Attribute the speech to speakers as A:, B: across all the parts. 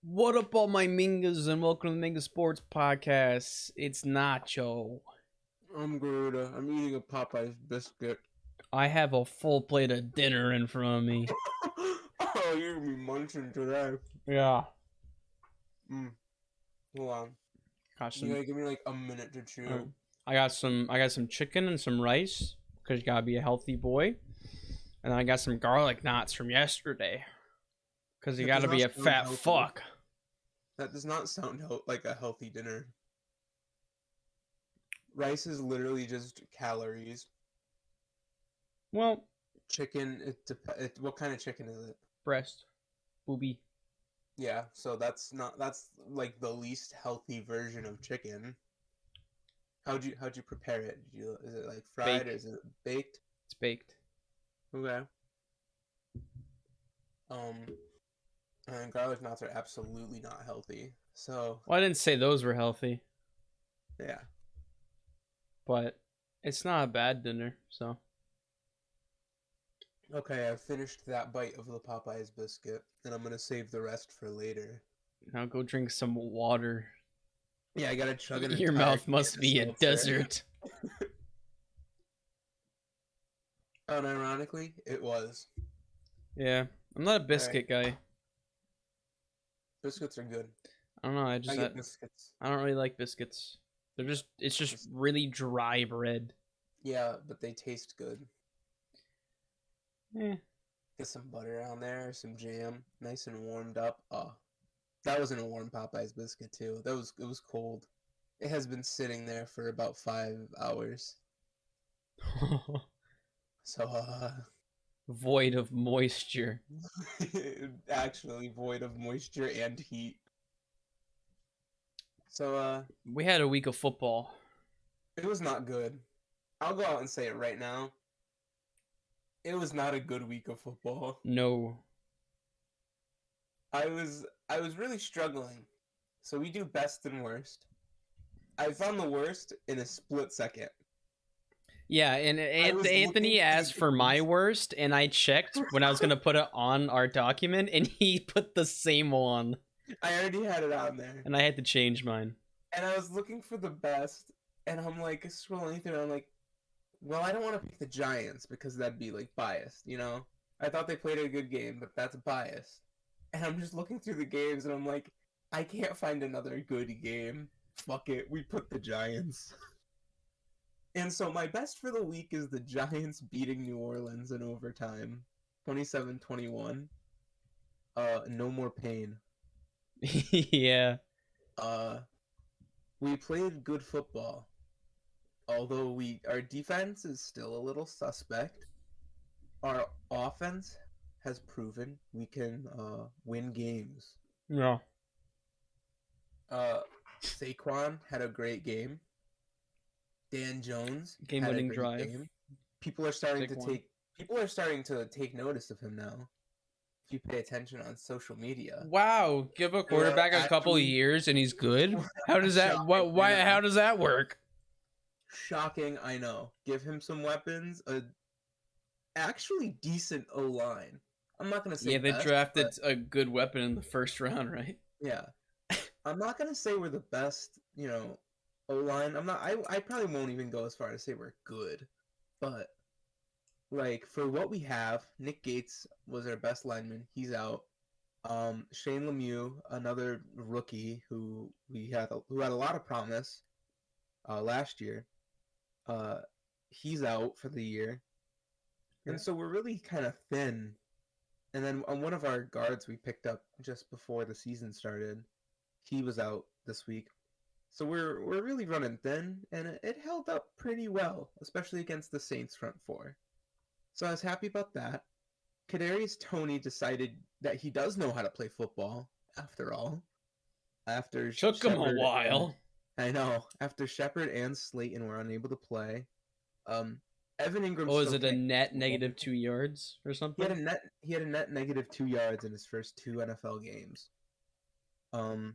A: What up, all my Mingas, and welcome to the Minga Sports Podcast. It's Nacho.
B: I'm Garuta. I'm eating a Popeye's biscuit.
A: I have a full plate of dinner in front of me.
B: Oh, you're gonna be munching today.
A: Yeah.
B: Mm. Hold on.
A: Got
B: You
A: some.
B: gotta give me like a minute to
A: Uh,
B: chew.
A: I got some chicken and some rice because you gotta be a healthy boy, and then I got some garlic knots from yesterday because you
B: That does
A: gotta be
B: not
A: a
B: sound
A: fat
B: healthy.
A: fuck.
B: That does not sound like a healthy dinner. Rice is literally just calories.
A: Well,
B: Chicken, what kind of chicken is it?
A: breast, booby.
B: Yeah, so that's like the least healthy version of chicken. How'd you prepare it? Is it like fried or
A: Bake.
B: is it baked?
A: It's baked.
B: Okay. Um, and garlic knots are absolutely not healthy. So,
A: Well, I didn't say those were healthy,
B: yeah.
A: but it's not a bad dinner. So
B: Okay, I've finished that bite of the Popeyes biscuit, and I'm gonna save the rest for later.
A: now go drink some water.
B: Yeah, I gotta chug an
A: Your
B: entire
A: mouth
B: can
A: must
B: of
A: be a
B: seltzer.
A: desert.
B: Unironically, it was.
A: Yeah, I'm not a
B: Alright,
A: biscuit guy.
B: biscuits are good.
A: I don't know.
B: I get biscuits.
A: I don't really like biscuits. It's just
B: Just,
A: really dry bread.
B: yeah, but they taste good.
A: Eh.
B: Get some butter on there, some jam, nice and warmed up. Oh, that wasn't a warm Popeyes biscuit too. It was cold. It has been sitting there for about 5 hours. So,
A: Void of moisture.
B: actually void of moisture and heat. So,
A: We had a week of football.
B: it was not good. I'll go out and say it right now. It was not a good week of football.
A: No.
B: I was really struggling. So we do best and worst. I found the worst in a split second.
A: Yeah, and
B: I was looking
A: Anthony
B: through
A: asked for my
B: games.
A: worst, and I checked when I was gonna put it on our document, and he put the same one,
B: I already had it on there.
A: and I had to change mine.
B: And I was looking for the best, and I'm like scrolling through, and I'm like, well, I don't want to pick the Giants because that'd be like biased, you know? I thought they played a good game, but that's biased. And I'm just looking through the games and I'm like, I can't find another good game. Fuck it, we put the Giants. And so my best for the week is the Giants beating New Orleans in overtime. 27-21. No more pain.
A: Yeah.
B: Uh we played good football. Although our defense is still a little suspect. Our offense has proven we can win games.
A: Yeah.
B: Uh, Saquon had a great game. Dan Jones had a
A: Game-winning
B: great
A: drive.
B: game. People are starting
A: Sick
B: to
A: one.
B: take notice of him now. If you pay attention on social media,
A: Wow, give a
B: there are
A: quarterback a couple of
B: actually
A: years and he's good. How does that?
B: shocking.
A: What?
B: I
A: Why? How
B: know,
A: does that work?
B: shocking. I know. Give him some weapons. A actually decent O line. I'm not gonna say
A: Yeah, they
B: best, but
A: drafted a good weapon in the first round, right?
B: yeah. I'm not gonna say we're the best, O line. I'm not. I probably won't even go as far to say we're good, but like for what we have, Nick Gates was our best lineman. He's out. Shane Lemieux, another rookie who had a lot of promise last year. Uh, he's out for the year,
A: Yeah.
B: and so we're really kind of thin. And then on one of our guards we picked up just before the season started, he was out this week. So we're really running thin, and it held up pretty well, especially against the Saints front four. So I was happy about that. Kadarius Toney decided that he does know how to play football after all. After
A: Took him a
B: Shepard and
A: while.
B: I know after Shepard and Slayton were unable to play, um, Evan Ingram
A: Oh, is
B: still
A: it a
B: can't
A: net
B: catch the ball.
A: negative 2 yards or something?
B: He had a net negative 2 yards in his first two NFL games. Um,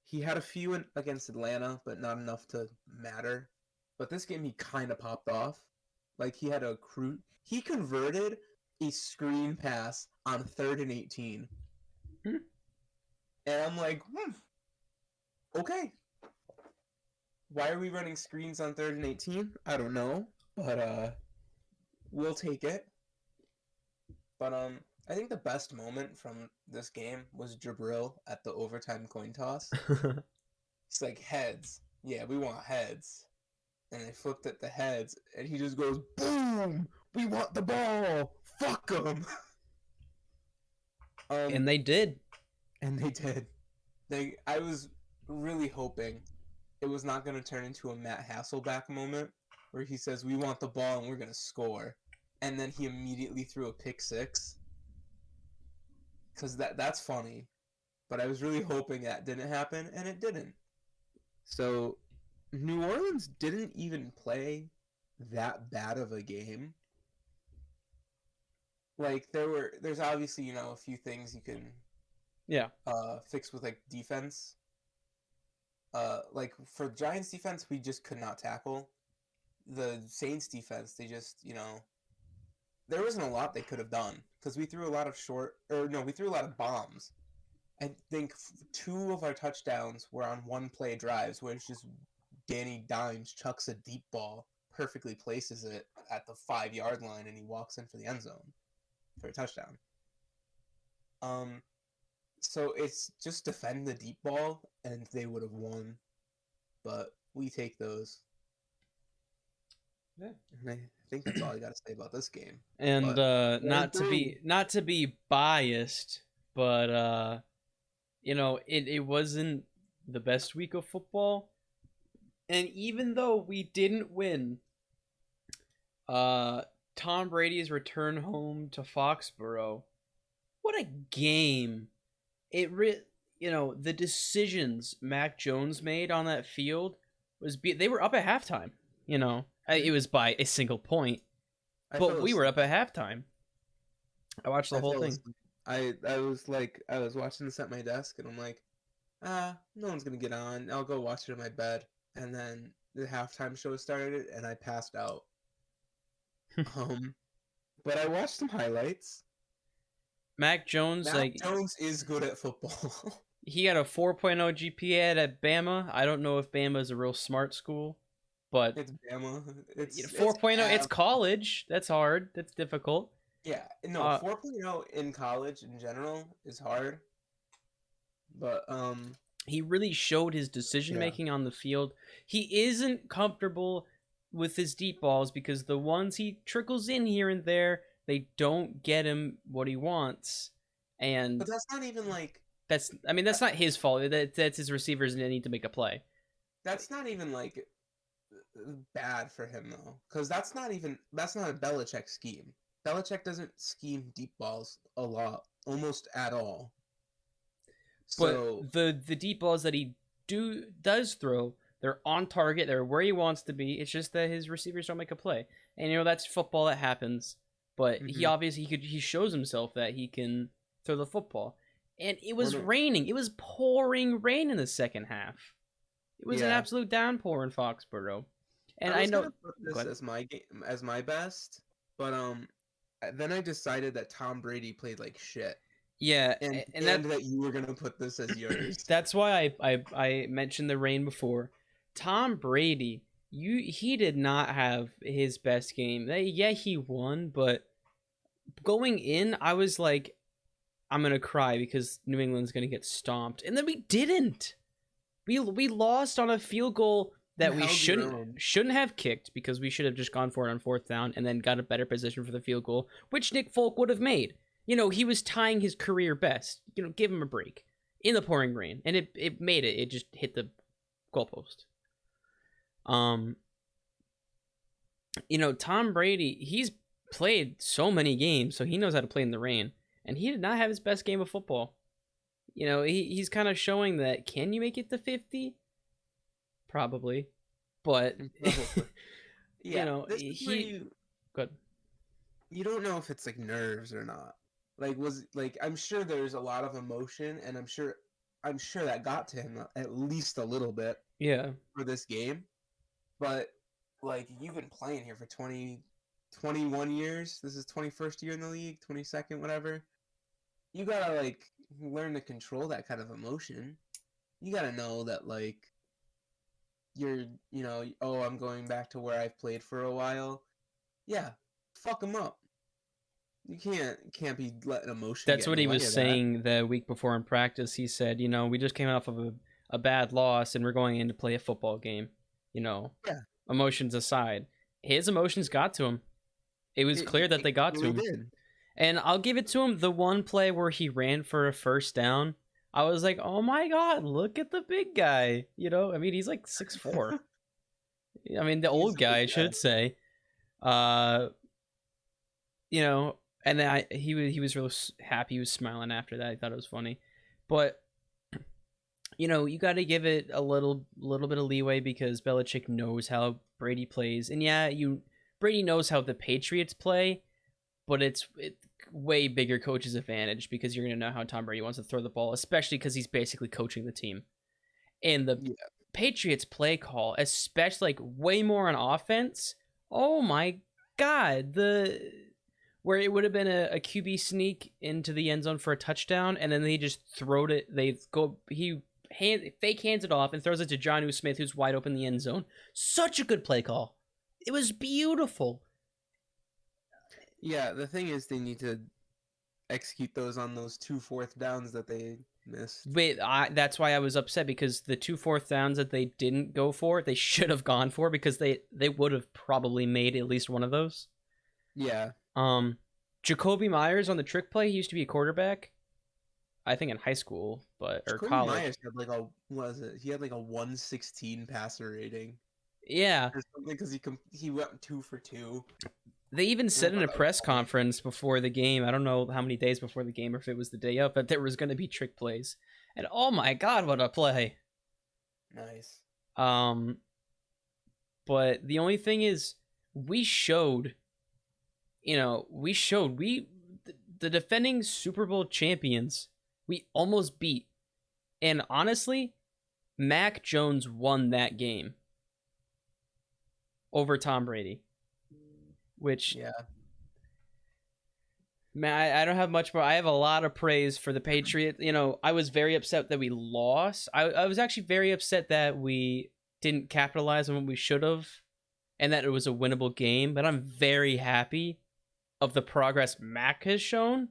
B: he had a few against Atlanta, but not enough to matter. But this game, he kind of popped off. Like he converted a screen pass on 3rd and 18,
A: Hmm.
B: And I'm like, okay. Why are we running screens on 3rd and 18? I don't know, but we'll take it. But I think the best moment from this game was Jabril at the overtime coin toss. It's like heads. Yeah, we want heads. And they flipped at the heads, and he just goes, boom! We want the ball! Fuck them!
A: And they did.
B: And they did. I was really hoping it was not going to turn into a Matt Hasselback moment where he says, we want the ball and we're going to score. And then he immediately threw a pick six. Because that's funny. But I was really hoping that didn't happen, and it didn't. So, New Orleans didn't even play that bad of a game. Like, there's obviously, you know, a few things you can fix with, like, defense. Like, for Giants defense, we just could not tackle. The Saints defense, they just, you know, there wasn't a lot they could have done. Because we threw a lot of we threw a lot of bombs. I think 2 of our touchdowns were on one-play drives, where it's just Danny Dimes chucks a deep ball, perfectly places it at the 5-yard line, and he walks in for the end zone for a touchdown. So it's just defend the deep ball, and they would have won. But we take those.
A: Yeah.
B: And I think that's all I got to say about this game.
A: And not to be biased, but you know, it wasn't the best week of football. And even though we didn't win, Tom Brady's return home to Foxborough, what a game. You know, the decisions Mac Jones made on that field they were up at halftime, you know. It was by a single point, but we were up at halftime. I watched the whole thing.
B: I was watching this at my desk, and I'm like, no one's gonna get on. I'll go watch it in my bed. And then the halftime show started, and I passed out. But I watched some highlights.
A: Mac Jones
B: is good at football.
A: He had a 4.0 GPA at Bama. I don't know if Bama is a real smart school, but
B: it's Bama. It's
A: 4.0. It's college. That's hard. That's difficult.
B: Yeah, no, 4.0 in college in general is hard. But
A: he really showed his decision making on the field. He isn't comfortable with his deep balls because the ones he trickles in here and there, they don't get him what he wants.
B: But that's not even like
A: that's not his fault. That's his receivers and they need to make a play.
B: That's not even like bad for him though, because that's not a Belichick scheme. Belichick doesn't scheme deep balls a lot, almost at all.
A: But the deep balls that he does throw, they're on target. They're where he wants to be. It's just that his receivers don't make a play, and you know that's football. That happens. But he obviously he shows himself that he can throw the football. And it was raining. It was pouring rain in the second half. It was an absolute downpour in Foxborough. And I know
B: put this as my best, but then I decided that Tom Brady played like shit.
A: Yeah,
B: and that you were gonna put this as yours.
A: That's why I mentioned the rain before. Tom Brady, he did not have his best game. Yeah, he won, but going in, I was like, I'm gonna cry because New England's gonna get stomped, and then we didn't. We lost on a field goal that we shouldn't have kicked because we should have just gone for it on 4th down and then got a better position for the field goal, which Nick Folk would have made. You know, he was tying his career best. You know, give him a break in the pouring rain, and it made it. It just hit the goalpost. You know, Tom Brady, he's played so many games, so he knows how to play in the rain. And he did not have his best game of football. You know, he's kind of showing that, can you make it to 50? Probably. But, you know, good.
B: You don't know if it's like nerves or not. I'm sure there's a lot of emotion, and I'm sure that got to him at least a little bit.
A: Yeah.
B: For this game. But, like, you've been playing here for 21 years. This is 21st year in the league, 22nd, whatever. you gotta like learn to control that kind of emotion. You gotta know that like you're, oh, I'm going back to where I've played for a while. Yeah, fuck them up. You can't be letting emotion
A: That's
B: get in
A: what
B: the
A: he
B: way
A: was
B: of that.
A: saying the week before in practice. He said, we just came off of a bad loss and we're going in to play a football game. You know,
B: Yeah,
A: emotions aside, his emotions got to him. It was clear that
B: it
A: they got to
B: really
A: him.
B: did.
A: And I'll give it to him. The one play where he ran for a first down, I was like, oh my God, look at the big guy. I mean, he's like 6'4". I mean, the
B: He's
A: old
B: a
A: guy,
B: big
A: I
B: guy.
A: should say. Uh, you know, and then he was real happy. He was smiling after that. I thought it was funny. But you got to give it a little bit of leeway because Belichick knows how Brady plays, and yeah, Brady knows how the Patriots play, but it's way bigger coach's advantage because you're gonna know how Tom Brady wants to throw the ball, especially because he's basically coaching the team. And the
B: Yeah,
A: Patriots play call, especially like way more on offense. Oh my God, the where it would have been a QB sneak into the end zone for a touchdown, and then they just throwed it. They go fake hands it off and throws it to John Smith, who's wide open in the end zone. Such a good play call. It was beautiful.
B: yeah. The thing is, they need to execute those on those 2 4th downs that they missed.
A: But that's why I was upset because the 2 4th downs that they didn't go for, they should have gone for because they would have probably made at least one of those.
B: Yeah,
A: Um, Jacoby Myers on the trick play, he used to be a quarterback, I think in high school, or
B: Jacoby
A: college.
B: Myers had like a what was it? He had like a 116 passer rating
A: Yeah,
B: or something because he went 2 for 2.
A: they even
B: And I
A: said in
B: thought
A: a
B: that was
A: press
B: funny.
A: conference before the game. I don't know how many days before the game or if it was the day of, but there was going to be trick plays. And oh my God, what a play!
B: Nice.
A: Um, but the only thing is, we showed we the defending Super Bowl champions, we almost beat. And honestly, Mac Jones won that game over Tom Brady, which,
B: Yeah.
A: man, I don't have much more. I have a lot of praise for the Patriots. I was very upset that we lost. I was actually very upset that we didn't capitalize on what we should have and that it was a winnable game, but I'm very happy of the progress Mac has shown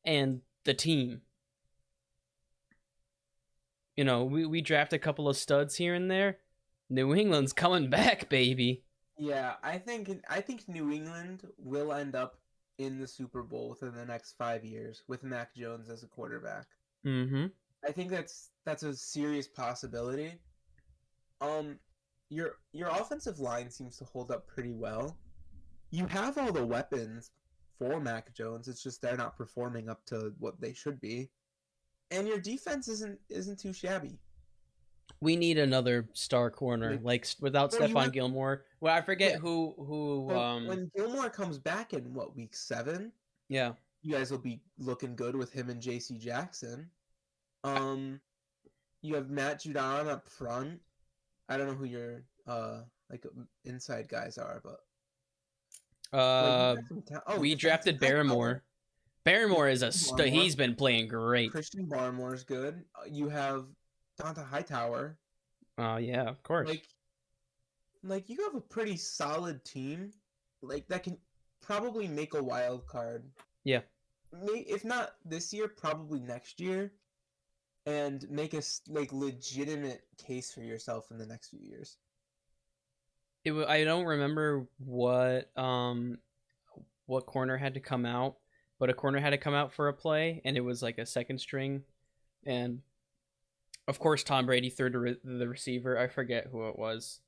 A: and the team. We draft a couple of studs here and there. New England's coming back, baby.
B: Yeah, I think New England will end up in the Super Bowl within the next 5 years with Mac Jones as a quarterback.
A: Mm-hmm.
B: I think that's a serious possibility. Um, your offensive line seems to hold up pretty well. You have all the weapons for Mac Jones. It's just they're not performing up to what they should be. And your defense isn't too shabby.
A: We need another star corner,
B: Like,
A: like without
B: well, you
A: Stephon
B: have
A: Gilmore. Well, I
B: yeah.
A: forget who.
B: Well, when Gilmore comes back in what week 7,
A: Yeah.
B: you guys will be looking good with him and J.C. Jackson. Um, you have Matt Judon up front. I don't know who your like inside guys are, but like you
A: Uh,
B: got some oh,
A: we
B: defensive
A: drafted
B: high power.
A: Barrymore.
B: You have
A: Barrymore is
B: Christian
A: he's
B: Barmore.
A: been playing great.
B: Christian Barmore's good. You have Donta Hightower.
A: Oh yeah, of course.
B: Like you have a pretty solid team, like that can probably make a wild card.
A: Yeah.
B: If not this year, probably next year, and make a like legitimate case for yourself in the next few years.
A: I don't remember what corner had to come out, but a corner had to come out for a play, and it was like a second string, and of course Tom Brady threw to the receiver. I forget who it was,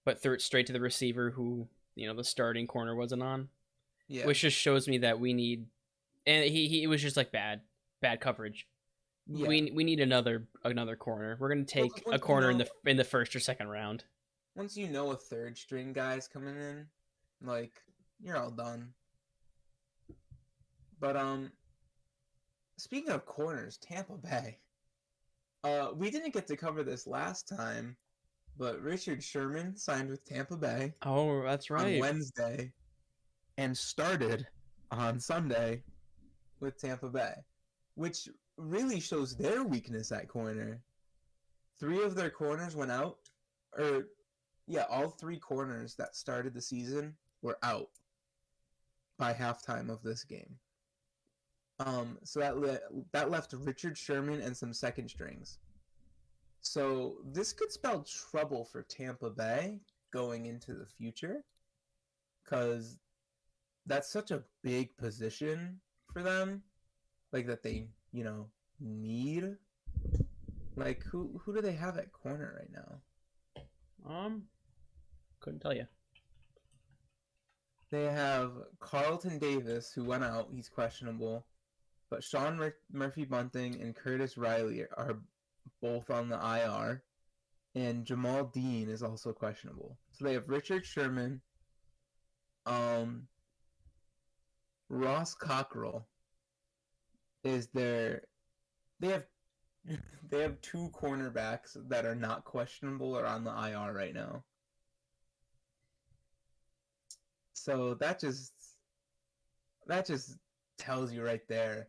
A: but threw it straight to the receiver who the starting corner wasn't on,
B: Yeah,
A: which just shows me that we need. And he it was just like bad coverage.
B: yeah.
A: We need another corner. We're gonna
B: Well, 'cause
A: take a corner in the first or second round.
B: once you know a third string guy's coming in, like you're all done. But speaking of corners, Tampa Bay. We didn't get to cover this last time, but Richard Sherman signed with Tampa Bay
A: Oh, that's
B: on
A: right.
B: Wednesday and started on Sunday with Tampa Bay. which really shows their weakness at corner. 3 of their corners went out, or yeah, all 3 corners that started the season were out by halftime of this game. So that left Richard Sherman and some second strings. So this could spell trouble for Tampa Bay going into the future, because that's such a big position for them, like that they need. Like who do they have at corner right now?
A: Couldn't tell you.
B: They have Carlton Davis, who went out. He's questionable. But Sean Murphy Bunting and Curtis Riley are both on the IR. And Jamal Dean is also questionable. So they have Richard Sherman, Ross Cockrell is their. They have 2 cornerbacks that are not questionable or on the IR right now. So that just tells you right there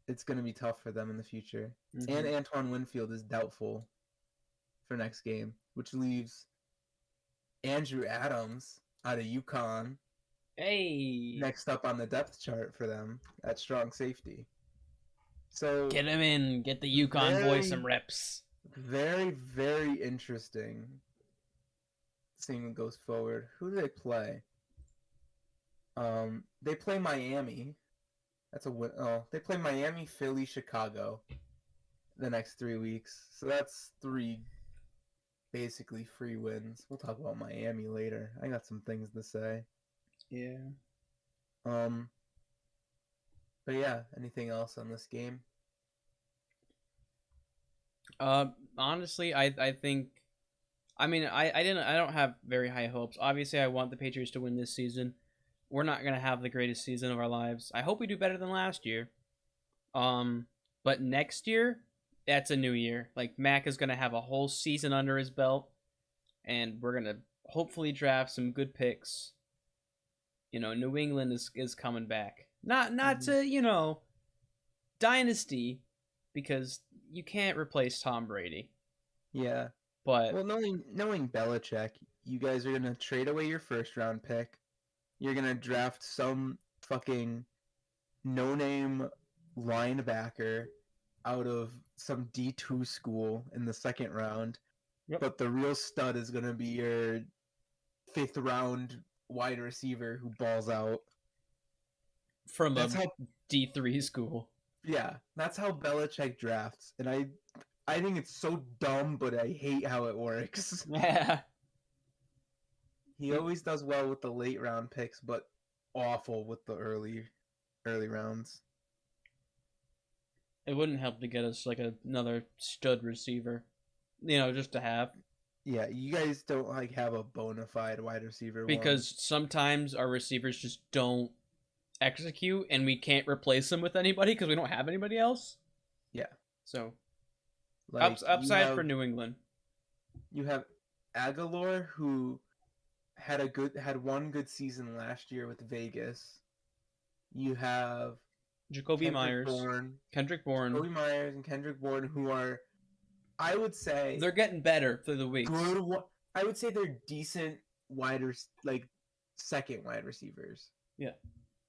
B: it's going to be tough for them in the future. Mm-hmm. And Antoine Winfield is doubtful for next game, which leaves Andrew Adams out of UConn.
A: Hey,
B: next up on the depth chart for them at strong safety. So
A: get him in, get the UConn boy some reps.
B: Very, very interesting seeing what goes forward. Who do they play? They play Miami. That's a win. Oh, they play Miami, Philly, Chicago the next 3 weeks. So that's 3 basically free wins. We'll talk about Miami later. I got some things to say.
A: Yeah.
B: But yeah, anything else on this game?
A: Honestly, I think, I mean, I don't have very high hopes. Obviously, I want the Patriots to win this season. We're not gonna have the greatest season of our lives. I hope we do better than last year. But next year, that's a new year. Like, Mac is gonna have a whole season under his belt, and we're gonna hopefully draft some good picks. New England is coming back. Not to dynasty, because you can't replace Tom Brady.
B: Yeah.
A: But
B: well, knowing Belichick, you guys are gonna trade away your first round pick. You're gonna draft some fucking no-name linebacker out of some D2 school in the second round. Yep. But the real stud is gonna be your 5th round wide receiver who balls out
A: from a D3 school.
B: Yeah, that's how Belichick drafts, and I think it's so dumb, but I hate how it works.
A: Yeah.
B: He always does well with the late round picks, but awful with the early rounds.
A: It wouldn't help to get us like another stud receiver, just to have.
B: Yeah, you guys don't have a bona fide wide receiver.
A: Because sometimes our receivers just don't execute, and we can't replace them with anybody because we don't have anybody else.
B: Yeah.
A: So, upside for New England.
B: You have Aguilar, who had one good season last year with Vegas. You have
A: Kendrick Bourne,
B: Jacoby Myers, and Kendrick Bourne, who are, I would say,
A: they're getting better through the weeks.
B: I would say they're decent second wide receivers.
A: Yeah.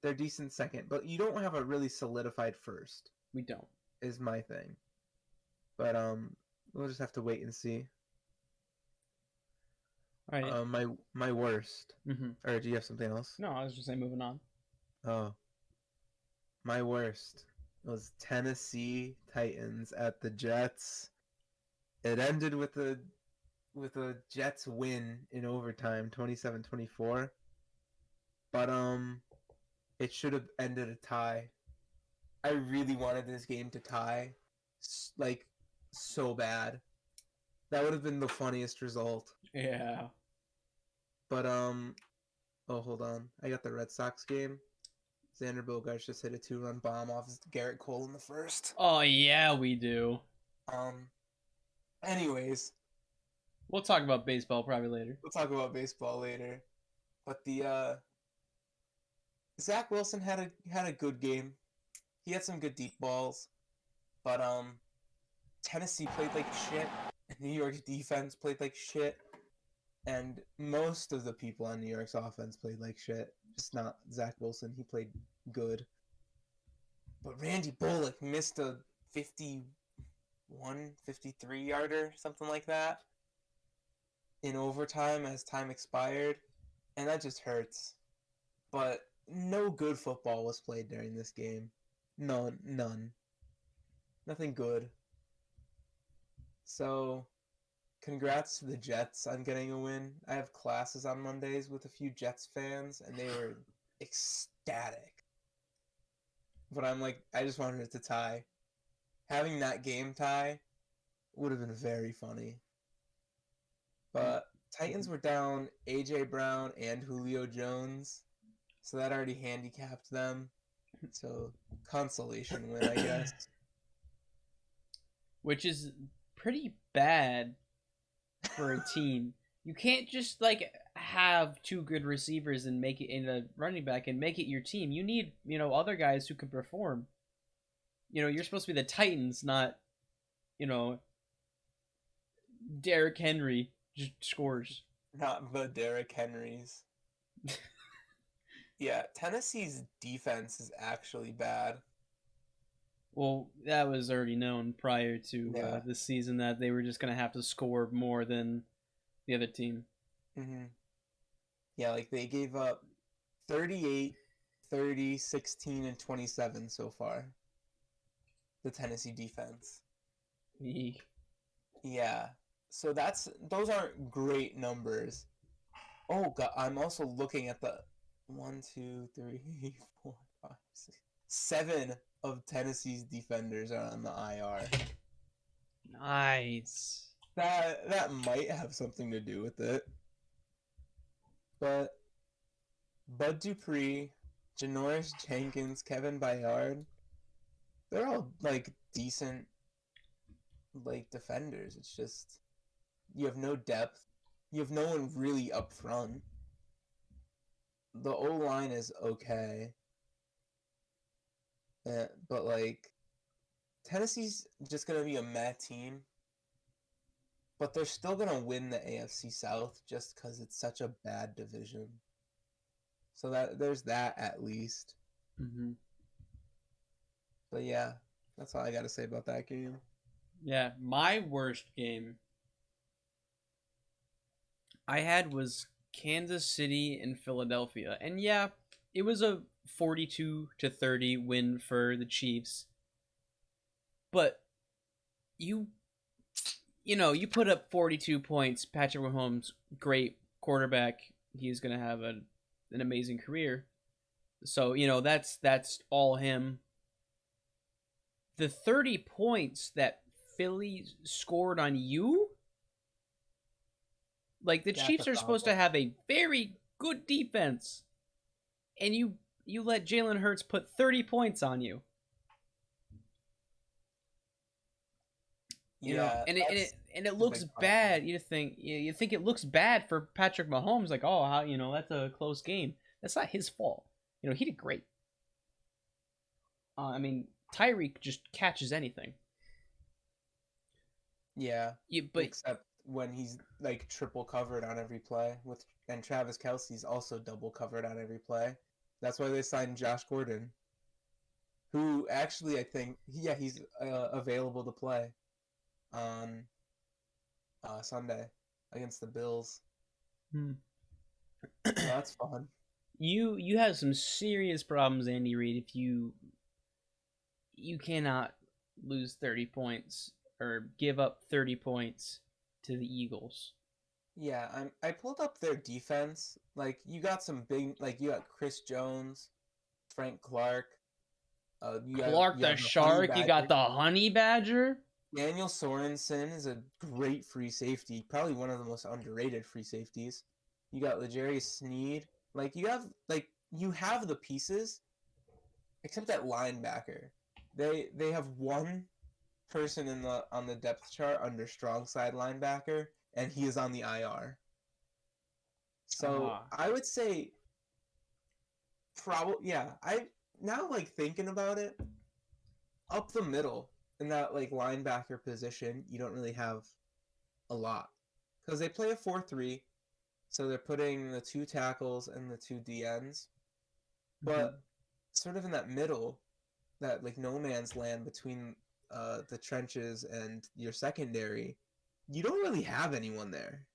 B: They're decent second, but you don't have a really solidified first.
A: We don't.
B: Is my thing. But we'll just have to wait and see.
A: All right.
B: My worst.
A: Mm-hmm.
B: Or do you have something else?
A: No, I was just saying moving on.
B: Oh. My worst was Tennessee Titans at the Jets. It ended with a Jets win in overtime, 27-24. But it should have ended a tie. I really wanted this game to tie, so bad. That would have been the funniest result.
A: Yeah.
B: But oh, hold on. I got the Red Sox game. Xander Bogaerts just hit a 2-run bomb off Garrett Cole in the first.
A: Oh yeah, we do.
B: Anyways,
A: we'll talk about baseball probably later.
B: But the Zach Wilson had a good game. he had some good deep balls, but Tennessee played like shit. New York's defense played like shit, and most of the people on New York's offense played like shit. Just not Zach Wilson. He played good, but Randy Bullock missed a 51, 53 yarder, something like that, in overtime as time expired, and that just hurts. But no good football was played during this game. None. Nothing good. So, congrats to the Jets on getting a win. I have classes on Mondays with a few Jets fans, and they were ecstatic. But I'm like, I just wanted it to tie. Having that game tie would have been very funny. But Titans were down AJ Brown and Julio Jones, so that already handicapped them. So, consolation win, I guess.
A: Which is pretty bad for a team. You can't just like have two good receivers and make it in a running back and make it your team. You need, other guys who can perform. You're supposed to be the Titans, not, you know, Derrick Henry just scores.
B: Not the Derrick Henrys. Yeah, Tennessee's defense is actually bad.
A: Well, that was already known prior to
B: Yeah.
A: this season that they were just going to have to score more than the other team.
B: Mm-hmm. Yeah, like they gave up 38, 30, 16, and 27 so far. The Tennessee defense.
A: Eek.
B: Yeah. So those aren't great numbers. Oh god, I'm also looking at the 1, 2, 3, 4, 5, 6, 7 of Tennessee's defenders are on the IR.
A: Nice.
B: That might have something to do with it. But Bud Dupree, Janoris Jenkins, Kevin Byard, they're all like decent like defenders. It's just you have no depth. You have no one really up front. The O line is okay, but like Tennessee's just gonna be a meh team. But they're still gonna win the AFC South just because it's such a bad division. So that there's that at least.
A: Mm-hmm.
B: But yeah, that's all I gotta say about that game.
A: Yeah, my worst game I had was Kansas City and Philadelphia. And yeah, it was a 42-30 win for the Chiefs. But you you put up 42 points, Patrick Mahomes, great quarterback. He's going to have an amazing career. So, that's all him. The 30 points that Philly scored on you, like the Chiefs are supposed to have a very good defense, and you let Jalen Hurts put 30 points on you.
B: Yeah,
A: and it looks bad. You think it looks bad for Patrick Mahomes, like, oh, how that's a close game. That's not his fault. He did great. I mean, Tyreek just catches anything.
B: Yeah,
A: but
B: except when he's like triple covered on every play, and Travis Kelce's also double covered on every play. That's why they signed Josh Gordon, who actually I think he's available to play on Sunday against the Bills. So that's fun.
A: You have some serious problems, Andy Reid, if you cannot lose 30 points or give up 30 points to the Eagles.
B: Yeah, I pulled up their defense. Like you got some big, like you got Chris Jones, Frank Clark.
A: Clark the Shark. You got the Honey Badger.
B: Daniel Sorensen is a great free safety, probably one of the most underrated free safeties. You got L'Jarius Sneed. Like you have the pieces, except that linebacker. They have one person on the depth chart under strong side linebacker, and he is on the IR. So I would say, I now like thinking about it. up the middle in that like linebacker position, you don't really have a lot because they play a 4-3, so they're putting the 2 tackles and the 2 DNs,
A: Mhm.
B: but sort of in that middle, that like no man's land between the trenches and your secondary, you don't really have anyone there.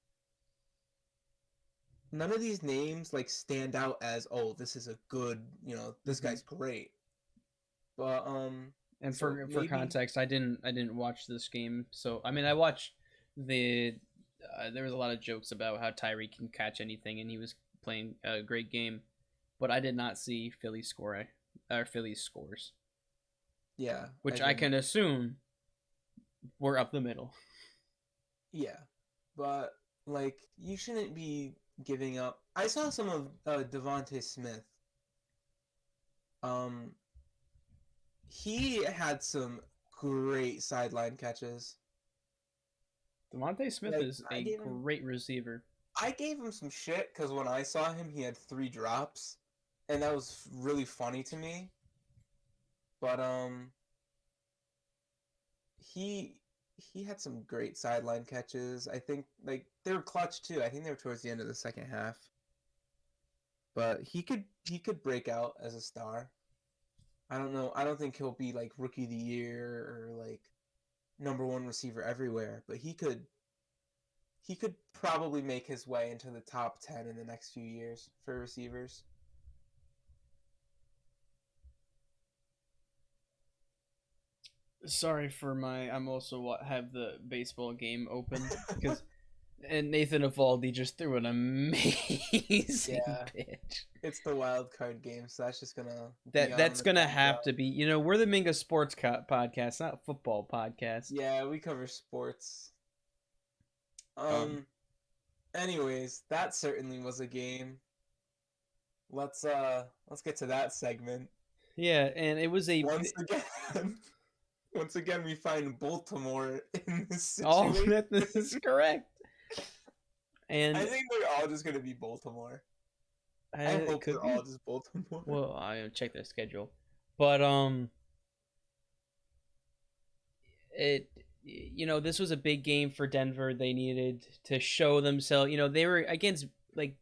B: None of these names like stand out as, oh, this is a good, this
A: Mhm.
B: guy's great. But
A: And
B: so
A: for
B: maybe
A: context, I didn't watch this game, so I mean I watched the. There was a lot of jokes about how Tyree can catch anything, and he was playing a great game, but I did not see Philly score or Philly's scores,
B: yeah, I
A: which I
B: didn't.
A: can assume were up the middle.
B: Yeah, but like you shouldn't be giving up. I saw some of Devonte Smith. Um, he had some great sideline catches.
A: Devontae Smith
B: Like
A: is a great receiver.
B: I gave him some shit because when I saw him, he had 3 drops, and that was really funny to me. But he he had some great sideline catches. I think like they were clutch too. I think they were towards the end of the second half. But he could break out as a star. I don't know. I don't think he'll be like rookie of the year or like number 1 receiver everywhere, but he could probably make his way into the top 10 in the next few years for receivers.
A: Sorry for my. I'm also have the baseball game open because and Nathan Evaldi just threw an amazing
B: Yeah,
A: pitch.
B: it's the wild card game, so that's just gonna be on in
A: That's
B: the
A: gonna have to
B: background.
A: be. We're the Minga Sports podcast, not football podcast.
B: Yeah, we cover sports.
A: Um,
B: Um. Anyways, that certainly was a game. Let's get to that segment.
A: yeah, and it was a.
B: Once again, once again, we find Baltimore in this
A: Oh,
B: situation.
A: that this is correct.
B: I
A: And
B: think they're all just gonna be Baltimore. I
A: it
B: hope
A: could
B: they're
A: be.
B: all just Baltimore.
A: Well, I check their schedule, but it. This was a big game for Denver. They needed to show themselves. They were against like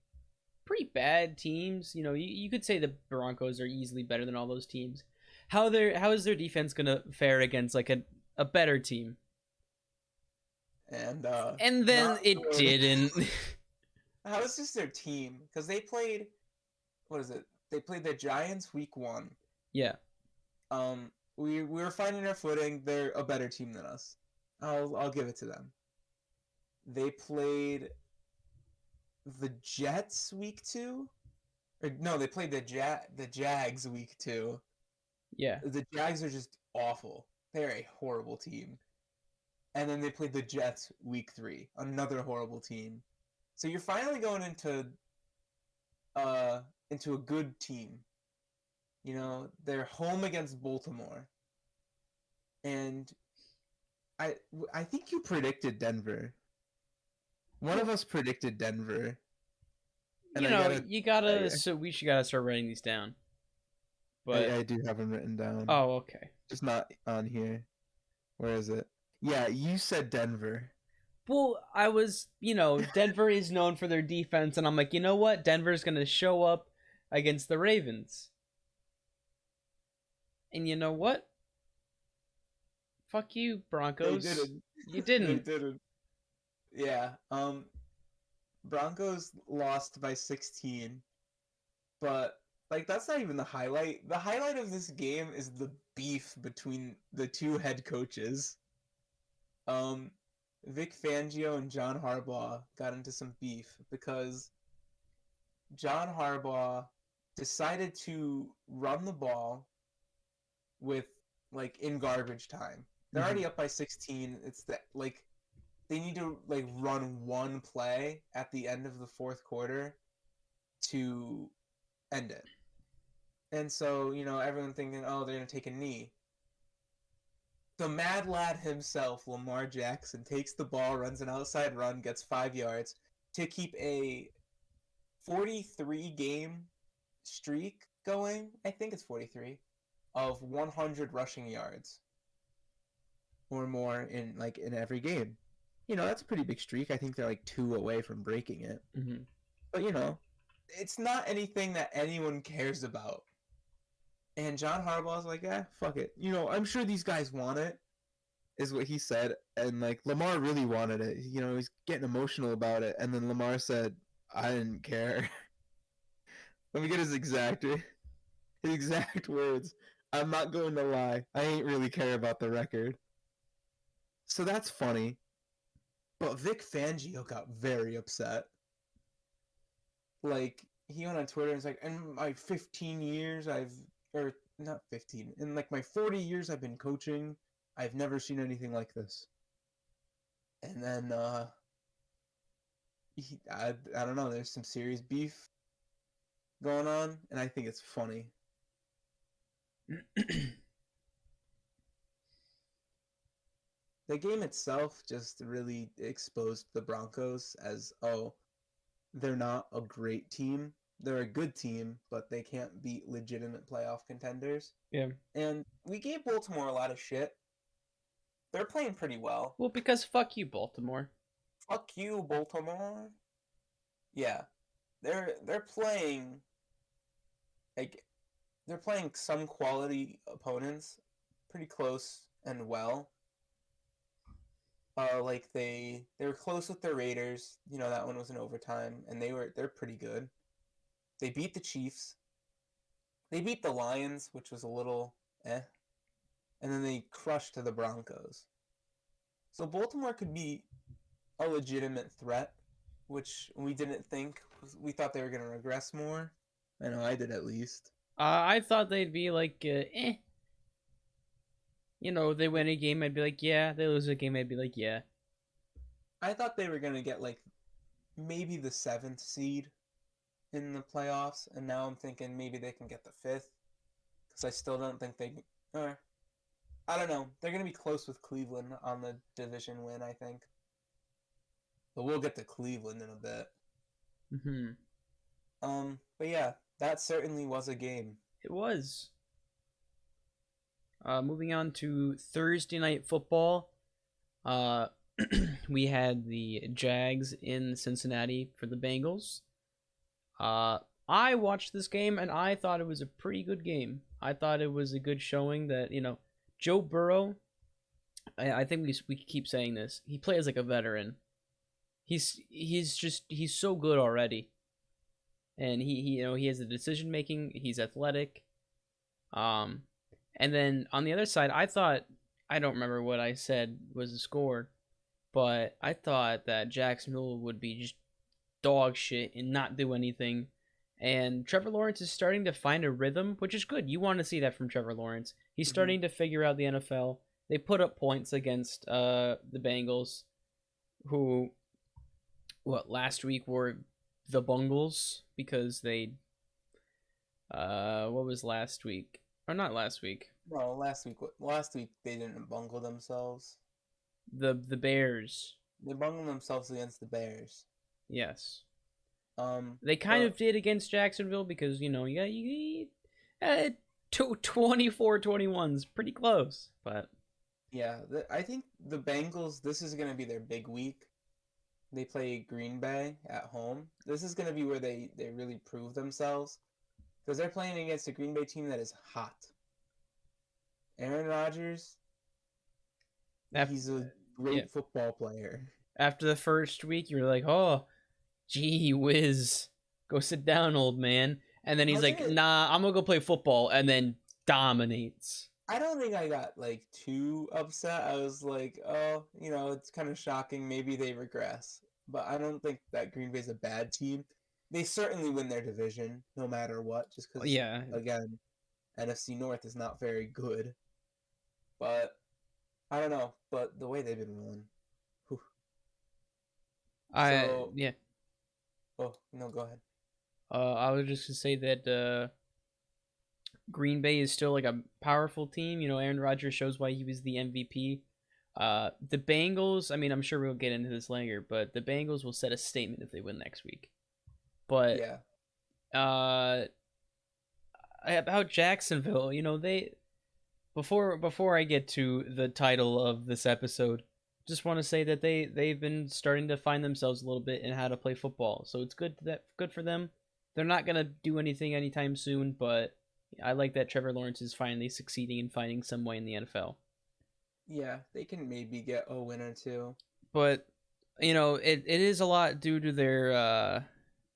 A: pretty bad teams. You could say the Broncos are easily better than all those teams. How is their defense gonna fare against like a better team?
B: And
A: And
B: not
A: then it
B: good.
A: didn't.
B: How is this their team? Because they played, what is it? They played the Giants week 1.
A: Yeah.
B: We were finding our footing. They're a better team than us. I'll give it to them. They played the Jets week 2, or no, they played the Jags week 2.
A: Yeah.
B: The Jags are just awful. They're a horrible team. And then they played the Jets week 3, another horrible team. So you're finally going uh into a good team. They're home against Baltimore, and I think you predicted Denver. One of
A: Well,
B: us predicted Denver, and I gotta
A: you gotta. So we should gotta start writing these down. But
B: I do have them written down,
A: oh, okay.
B: just not on here. Where is it? Yeah, you said Denver.
A: Well, I was, Denver is known for their defense, and I'm like, you know what? Denver's gonna show up against the Ravens, and you know what? Fuck you,
B: They
A: Broncos.
B: didn't.
A: You
B: They
A: didn't.
B: didn't. Yeah. Broncos lost by 16, but like that's not even the highlight. The highlight of this game is the beef between the 2 head coaches. Um, Vic Fangio and John Harbaugh got into some beef because John Harbaugh decided to run the ball with like in garbage time. They're
A: Mm-hmm.
B: already up by 16. It's that like they need to like run one play at the end of the fourth quarter to end it. And so, everyone thinking, oh, they're going to take a knee. The mad lad himself, Lamar Jackson, takes the ball, runs an outside run, gets 5 yards to keep a 43 game streak going. I think it's 43 of 100 rushing yards. or more in every game. That's a pretty big streak. I think they're like 2 away from breaking it.
A: Mm-hmm.
B: But it's not anything that anyone cares about. And John Harbaugh's like, fuck it. I'm sure these guys want it, is what he said. And like Lamar really wanted it. He's getting emotional about it. And then Lamar said, I didn't care. Let me get his exact words. I'm not going to lie. I ain't really care about the record. So that's funny. But Vic Fangio got very upset. Like, he went on Twitter and was like, in my 15 years, or not 15, in like my 40 years I've been coaching, I've never seen anything like this. And then, I don't know, there's some serious beef going on, and I think it's funny. The game itself just really exposed the Broncos as, they're not a great team. They're a good team, but they can't beat legitimate playoff contenders.
A: Yeah.
B: And we gave Baltimore a lot of shit. They're playing pretty well.
A: Well, because fuck you, Baltimore.
B: Fuck you, Baltimore. Yeah. They're playing like they're playing some quality opponents pretty close and well. Like they were close with the Raiders. That one was in overtime, and they're pretty good. They beat the Chiefs. They beat the Lions, which was a little and then they crushed the Broncos. So Baltimore could be a legitimate threat, which we didn't think. We thought they were going to regress more. I know I did, at least.
A: I thought they'd be like, eh. They win a game, I'd be like, yeah. They lose a game, I'd be like, yeah.
B: I thought they were going to get like maybe the 7th seed in the playoffs, and now I'm thinking maybe they can get the 5th, because I still don't think they. I don't know. They're going to be close with Cleveland on the division win, I think. But we'll get to Cleveland in a bit.
A: Mm-hmm.
B: But yeah, that certainly was a game.
A: It was. Moving on to Thursday night football. We had the Jags in Cincinnati for the Bengals. I watched this game and I thought it was a pretty good game. I thought it was a good showing that, Joe Burrow, I think we keep saying this. He plays like a veteran. He's so good already. And he has the decision making, he's athletic. And then on the other side, I don't remember what I said was the score, but I thought that Jacksonville would be just dog shit and not do anything. And Trevor Lawrence is starting to find a rhythm, which is good. You want to see that from Trevor Lawrence. He's starting to figure out the NFL. They put up points against the Bengals, who, last week were the Bungles, because they, what was last week? Or not last week.
B: No, last week they didn't bungle themselves.
A: The Bears.
B: They bungled themselves against the Bears.
A: Yes. They kind of did against Jacksonville because, you 24-21's pretty close, but
B: yeah, I think the Bengals, this is going to be their big week. They play Green Bay at home. This is going to be where they really prove themselves, because they're playing against a Green Bay team that is hot. Aaron Rodgers, he's a great football player.
A: After the first week, you're like, oh, gee whiz, go sit down, old man. And then he's like, nah, I'm going to go play football, and then dominates.
B: I don't think I got too upset. I was like, oh, it's kind of shocking. Maybe they regress. But I don't think that Green Bay's a bad team. They certainly win their division, no matter what, just because, again, NFC North is not very good. But I don't know. But the way they've been rolling. Whew.
A: Yeah.
B: Oh, no, go ahead.
A: I was just going to say that Green Bay is still like a powerful team. Aaron Rodgers shows why he was the MVP. The Bengals, I mean, I'm sure we'll get into this later, but the Bengals will set a statement if they win next week. But
B: yeah.
A: About Jacksonville, before I get to the title of this episode, just want to say that they've been starting to find themselves a little bit in how to play football. So it's good for them. They're not gonna do anything anytime soon, but I like that Trevor Lawrence is finally succeeding in finding some way in the NFL.
B: Yeah, they can maybe get a win or two.
A: But it is a lot due to their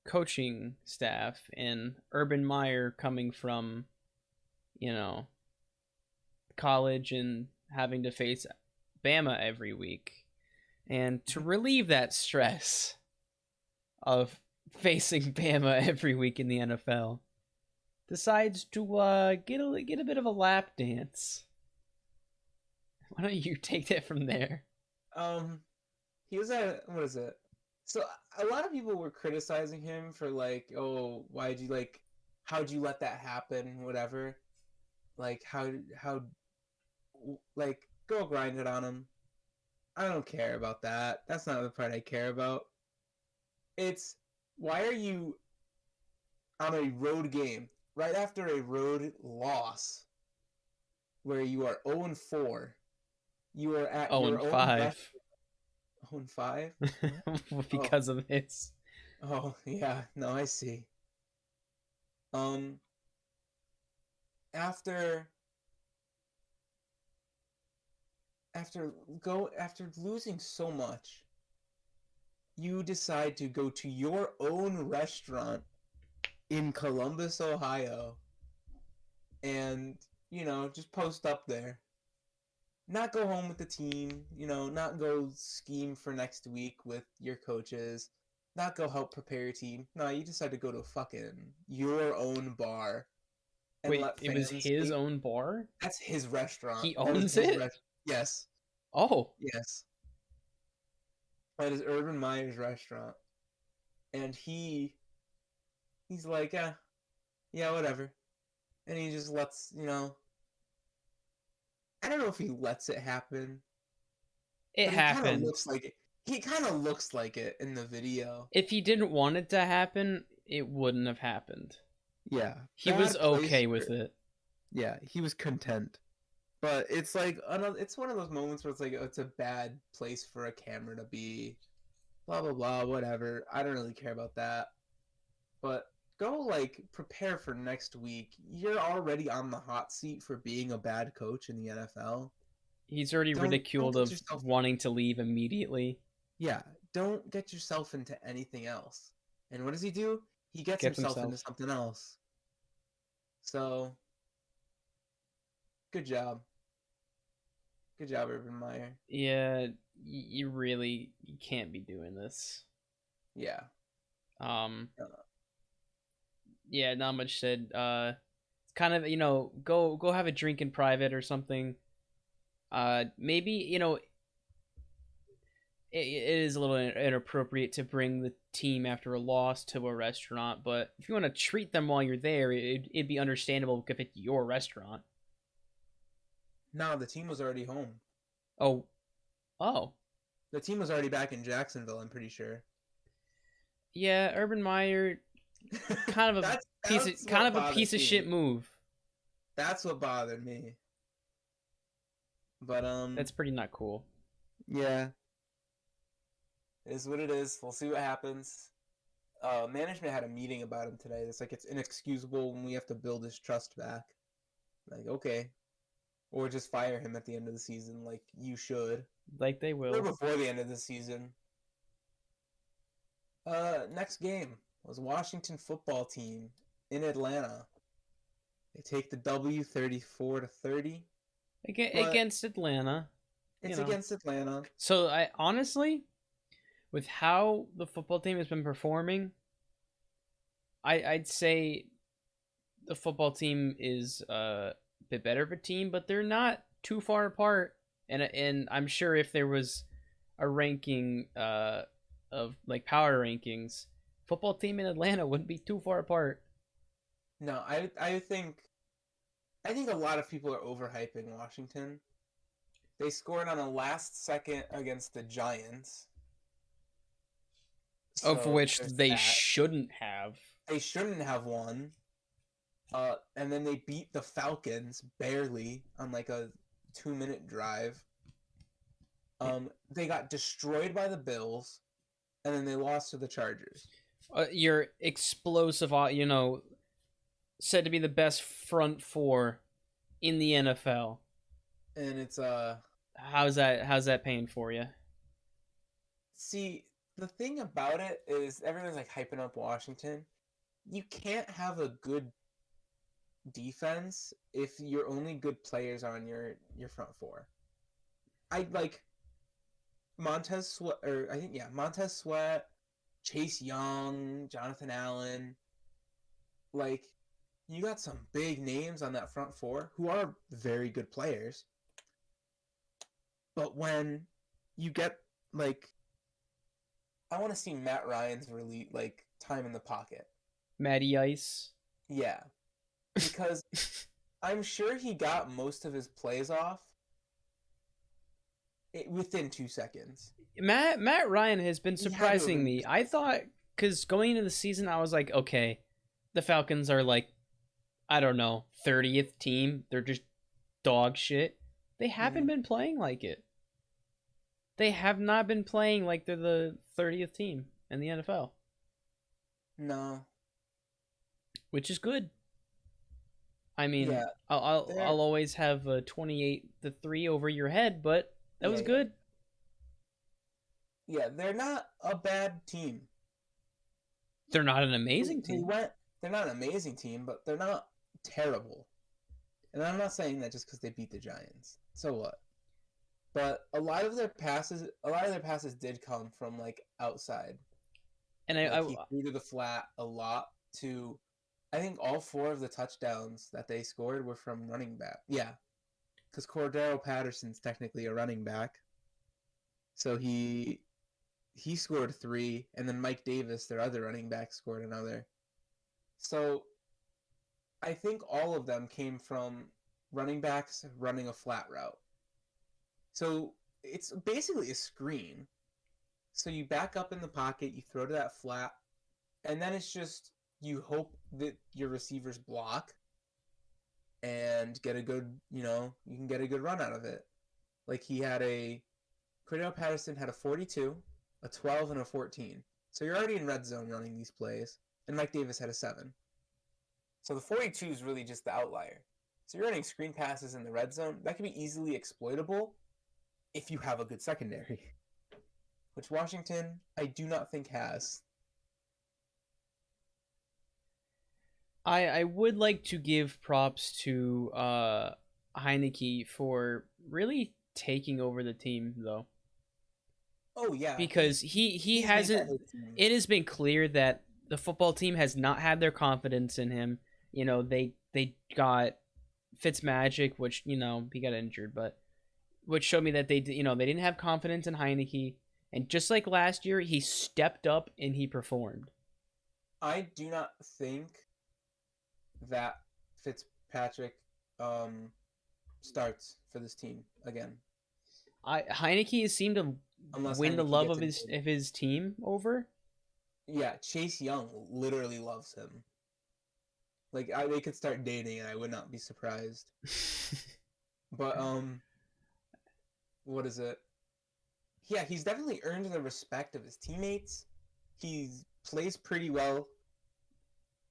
A: coaching staff and Urban Meyer coming from you know college and having to face Bama every week. And to relieve that stress of facing Bama every week in the NFL, decides to get a bit of a lap dance. Why don't you take that from there?
B: Um, he was at what is it? So a lot of people were criticizing him for like, oh, why'd you like, how'd you let that happen? Whatever. Like how like go grind it on him. I don't care about that. That's not the part I care about. It's why are you on a road game right after a road loss where you are 0-4. You are at
A: Oh,
B: your
A: and
B: own rest.
A: 5
B: 0-5. Oh,
A: because of this.
B: oh yeah. No, I see. Um, after after losing so much, you decide to go to your own restaurant in Columbus, Ohio, and just post up there. Not go home with the team, not go scheme for next week with your coaches, not go help prepare your team. No, you decide to go to fucking your own bar and
A: Wait,
B: let
A: it was
B: fans
A: his
B: hate.
A: own bar?
B: That's his restaurant.
A: He
B: That was
A: owns
B: his
A: it?
B: restaurant. Yes,
A: Oh,
B: yes. That is Urban Meyer's restaurant. And he's like, yeah, whatever. And he just lets, I don't know if he lets it happen,
A: it
B: but he kind of
A: happened.
B: looks like it. He kind of looks like it in the video.
A: If he didn't want it to happen, it wouldn't have happened.
B: Yeah,
A: He was
B: bad place.
A: okay with it.
B: Yeah, he was content. But it's like it's one of those moments where it's like it's a bad place for a camera to be. Blah blah blah, whatever. I don't really care about that. But go like prepare for next week. You're already on the hot seat for being a bad coach in the NFL.
A: He's already
B: Don't
A: ridiculed
B: get
A: of
B: yourself
A: wanting to leave immediately.
B: yeah, don't get yourself into anything else. And what does he do? He gets
A: Gets
B: himself into
A: himself.
B: something else. So, good job. Good job, Urban Meyer.
A: Yeah, you can't be doing this.
B: Yeah.
A: Um,
B: Uh,
A: yeah, not much said. It's kind of go have a drink in private or something. Maybe it is a little inappropriate to bring the team after a loss to a restaurant, but if you want to treat them while you're there, it'd be understandable if it's your restaurant.
B: no, the team was already home.
A: Oh, oh,
B: The team was already back in Jacksonville, I'm pretty sure.
A: yeah, Urban Meyer, kind of a
B: that's what bothered
A: piece of
B: me.
A: shit move.
B: That's what bothered me. But
A: That's pretty not cool.
B: yeah, it is what it is. We'll see what happens. Management had a meeting about him today. It's like it's inexcusable when we have to build his trust back. Like, okay. Or just fire him at the end of the season, like you should.
A: Like they
B: Or
A: will.
B: before the end of the season. Next game was Washington football team in Atlanta. They take the W 34-30. But
A: Against Atlanta,
B: it's against Atlanta.
A: So I honestly, with how the football team has been performing, I'd say the football team is a bit better of a team, but they're not too far apart. And I'm sure if there was a ranking of like power rankings, football team in Atlanta wouldn't be too far apart.
B: No, I think a lot of people are overhyping Washington. They scored on a last second against the Giants.
A: Of
B: So
A: which
B: there's
A: they
B: that.
A: shouldn't have.
B: They shouldn't have won. And then they beat the Falcons barely on like a 2-minute drive. They got destroyed by the Bills, and then they lost to the Chargers.
A: Your explosive, said to be the best front four in the NFL.
B: And it's
A: How's that paying for you?
B: see, the thing about it is everyone's like hyping up Washington. You can't have a good defense if your only good players are on your front four. I like Montez Sweat, or I think, yeah, Montez Sweat, Chase Young, Jonathan Allen. Like, you got some big names on that front four who are very good players. But when you get like, I want to see Matt Ryan's really like time in the pocket.
A: Matty Ice.
B: Yeah, because I'm sure he got most of his plays off within 2 seconds.
A: Matt Ryan has been
B: He had to have
A: surprising
B: been
A: me.
B: used
A: I thought, because going into the season, I was like, okay, the Falcons are like, I don't know, 30th team. They're just dog shit. They haven't been playing like it. They have not been playing like they're the 30th team in the NFL,
B: No.
A: which is good. I mean,
B: Yeah,
A: I'll
B: they're
A: always have a 28-3 over your head, but that
B: yeah,
A: was
B: yeah.
A: good.
B: Yeah, they're not a bad team.
A: They're not an amazing
B: They
A: team.
B: went they're not an amazing team, but they're not terrible. And I'm not saying that just because they beat the Giants. So what? But a lot of their passes did come from like outside.
A: And
B: Like he threw to the flat a lot to I think all four of the touchdowns that they scored were from running back. Yeah, because Cordero Patterson's technically a running back. So he scored three, and then Mike Davis, their other running back, scored another. So I think all of them came from running backs running a flat route. So it's basically a screen. So you back up in the pocket, you throw to that flat, and then it's just you hope that your receivers block and get a good, you can get a good run out of it. Like Cordell Patterson had a 42, a 12, and a 14. So you're already in red zone running these plays, and Mike Davis had a 7. So the 42 is really just the outlier. So you're running screen passes in the red zone. That can be easily exploitable if you have a good secondary, which Washington, I do not think has.
A: I would like to give props to Heineke for really taking over the team though,
B: Oh yeah,
A: because he
B: he's made that
A: hasn't.
B: his team.
A: It has been clear that the football team has not had their confidence in him. They got Fitzmagic, which he got injured, but which showed me that they didn't have confidence in Heineke. And just like last year, he stepped up and he performed.
B: I do not think that Fitzpatrick starts for this team again,
A: Heineke has seemed to
B: unless
A: win the
B: Heineke
A: love
B: gets
A: of
B: an
A: his team over.
B: Yeah, Chase Young literally loves him. Like they could start dating, and I would not be surprised. But what is it? Yeah, he's definitely earned the respect of his teammates. He plays pretty well.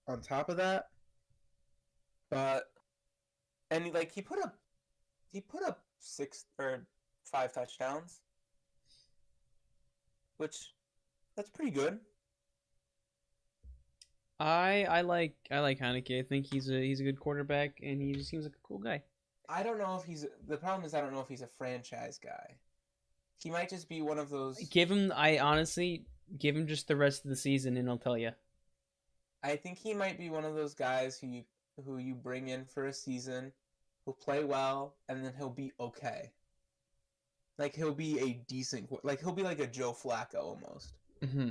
B: On top of that, but and he put up 6 or 5 touchdowns, which that's pretty good.
A: I like Heineke. I think he's a good quarterback, and he just seems like a cool guy.
B: I don't know if he's the problem is I don't know if he's a franchise guy. He might just be one of those.
A: I honestly give him just the rest of the season, and I'll tell you.
B: I think he might be one of those guys who you bring in for a season, who'll play well, and then he'll be okay. Like he'll be a decent, like he'll be like a Joe Flacco almost.
A: Mm-hmm.